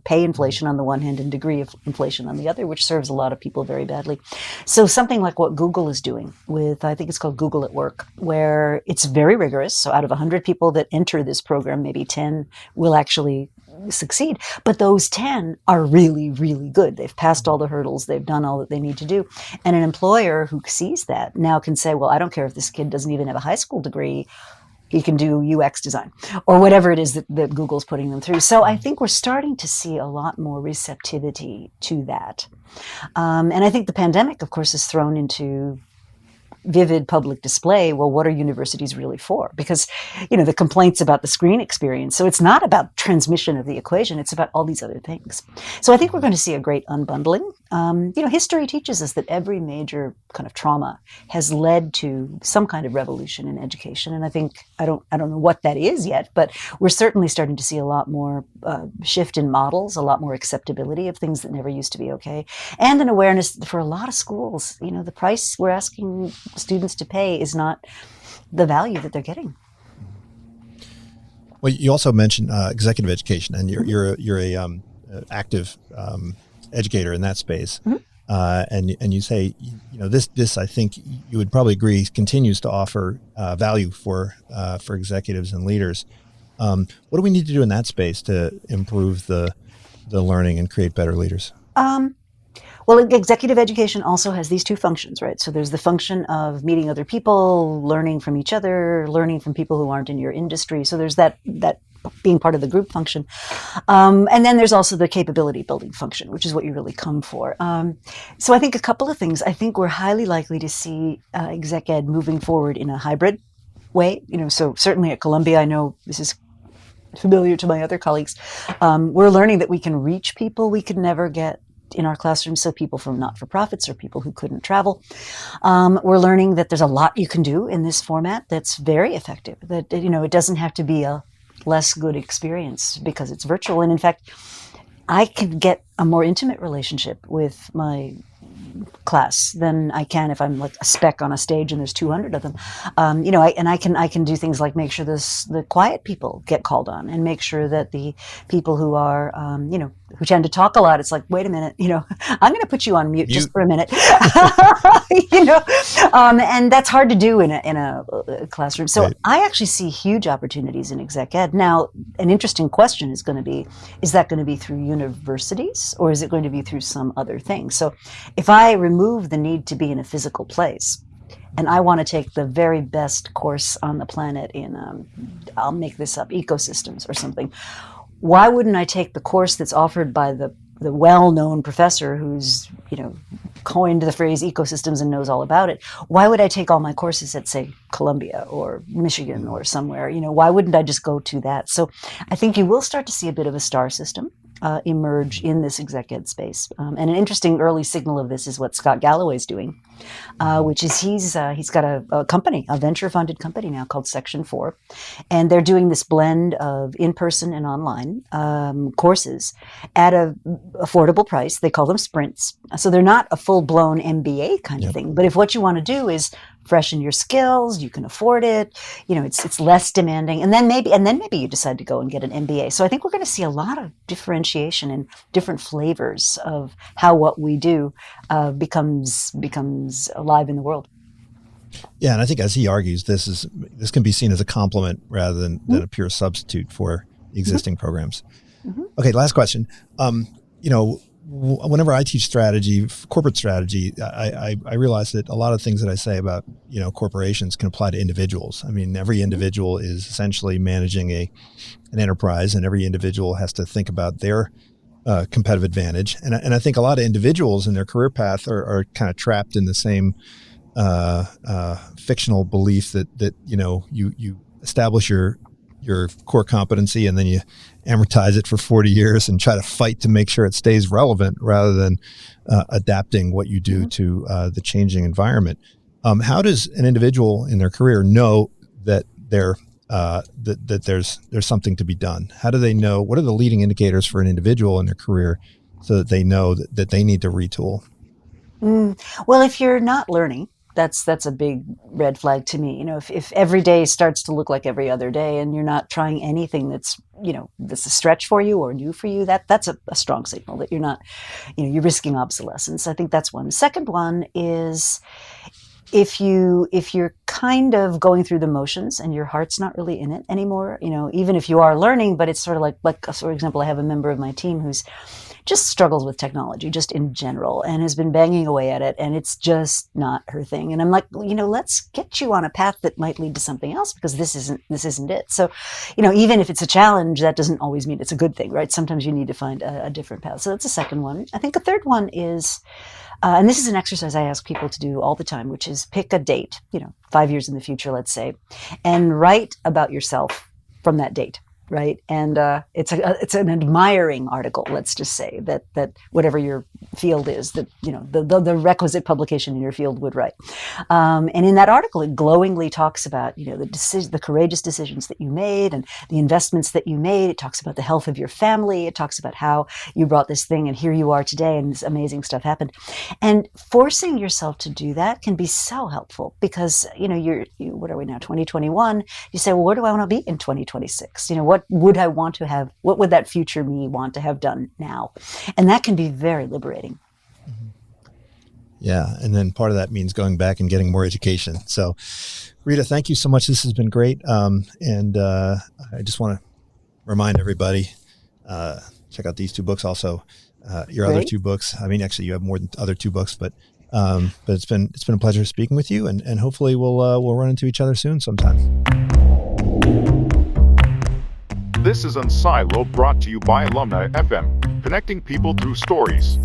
C: pay inflation on the one hand and degree of inflation on the other, which serves a lot of people very badly. So something like what Google is doing with, I think it's called Google at Work, where it's very rigorous. So out of 100 people that enter this program, maybe 10 will actually succeed. But those 10 are really, really good. They've passed all the hurdles. They've done all that they need to do. And an employer who sees that now can say, well, I don't care if this kid doesn't even have a high school degree. He can do UX design or whatever it is that Google's putting them through. So I think we're starting to see a lot more receptivity to that. And I think the pandemic, of course, has thrown into vivid public display, well, what are universities really for? Because, the complaints about the screen experience. So it's not about transmission of the equation. It's about all these other things. So I think we're going to see a great unbundling. History teaches us that every major kind of trauma has led to some kind of revolution in education. And I think, I don't know what that is yet, but we're certainly starting to see a lot more shift in models, a lot more acceptability of things that never used to be okay. And an awareness for a lot of schools, the price we're asking students to pay is not the value that they're getting.
B: Well, you also mentioned executive education, and you're a active educator in that space, mm-hmm. And you say this I think you would probably agree continues to offer value for executives and leaders. What do we need to do in that space to improve the learning and create better leaders?
C: Well, executive education also has these two functions, right? So there's the function of meeting other people, learning from each other, learning from people who aren't in your industry. So there's that being part of the group function. And then there's also the capability building function, which is what you really come for. So I think a couple of things. I think we're highly likely to see exec ed moving forward in a hybrid way. So certainly at Columbia, I know this is familiar to my other colleagues. We're learning that we can reach people we could never get in our classrooms, so people from not-for-profits or people who couldn't travel. We're learning that there's a lot you can do in this format that's very effective, that, it doesn't have to be a less good experience because it's virtual. And in fact, I can get a more intimate relationship with my class than I can if I'm like a speck on a stage and there's 200 of them. I can do things like make sure the quiet people get called on, and make sure that the people who are, who tend to talk a lot, it's like, wait a minute, I'm going to put you on mute just for a minute, and that's hard to do in a classroom. So right. I actually see huge opportunities in exec ed. Now, an interesting question is going to be, is that going to be through universities, or is it going to be through some other thing? So if I remove the need to be in a physical place, and I want to take the very best course on the planet in, I'll make this up, ecosystems or something, why wouldn't I take the course that's offered by the well-known professor who's, coined the phrase ecosystems and knows all about it? Why would I take all my courses at, say, Columbia or Michigan or somewhere? Why wouldn't I just go to that? So I think you will start to see a bit of a star system emerge in this exec ed space. And an interesting early signal of this is what Scott Galloway's doing, which is he's got a company, a venture-funded company now called Section 4, and they're doing this blend of in-person and online courses at a affordable price. They call them sprints. So they're not a full-blown MBA kind of thing, but if what you want to do is freshen your skills, you can afford it, it's less demanding, and then maybe you decide to go and get an MBA. So I think we're going to see a lot of differentiation and different flavors of how what we do becomes alive in the world.
B: Yeah, and I think as he argues, this can be seen as a complement rather than a pure substitute for existing programs. Mm-hmm. Okay, last question. Whenever I teach strategy, corporate strategy, I realize that a lot of things that I say about, corporations can apply to individuals. I mean, every individual is essentially managing an enterprise, and every individual has to think about their competitive advantage. And I think a lot of individuals in their career path are kind of trapped in the same fictional belief that you establish your core competency and then you amortize it for 40 years and try to fight to make sure it stays relevant rather than adapting what you do to the changing environment. How does an individual in their career know that that there's something to be done? How do they know? What are the leading indicators for an individual in their career so that they know that they need to retool?
C: Well, if you're not learning, that's a big red flag to me. If every day starts to look like every other day and you're not trying anything that's a stretch for you or new for you, that's a strong signal that you're not, you're risking obsolescence. I think that's one. The second one is if you're kind of going through the motions and your heart's not really in it anymore, even if you are learning, but it's sort of like for example, I have a member of my team who's just struggles with technology just in general and has been banging away at it, and it's just not her thing. And I'm like, let's get you on a path that might lead to something else, because this isn't it. So, even if it's a challenge, that doesn't always mean it's a good thing, right? Sometimes you need to find a different path. So that's the second one. I think a third one is, and this is an exercise I ask people to do all the time, which is pick a date, 5 years in the future, let's say, and write about yourself from that date. Right. And it's an admiring article, let's just say, that whatever your field is, that, the requisite publication in your field would write. And in that article, it glowingly talks about, the courageous decisions that you made and the investments that you made. It talks about the health of your family. It talks about how you brought this thing and here you are today and this amazing stuff happened. And forcing yourself to do that can be so helpful, because, what are we now, 2021? You say, well, where do I want to be in 2026? What would I want to have? What would that future me want to have done now? And that can be very liberating.
B: Mm-hmm. Yeah. And then part of that means going back and getting more education. So Rita, thank you so much. This has been great. And I just want to remind everybody, check out these two books. Also, your other two books. I mean, actually you have more than other two books, but it's been a pleasure speaking with you, and hopefully we'll run into each other soon sometime.
A: This is Unsiloed, brought to you by Alumni FM, connecting people through stories.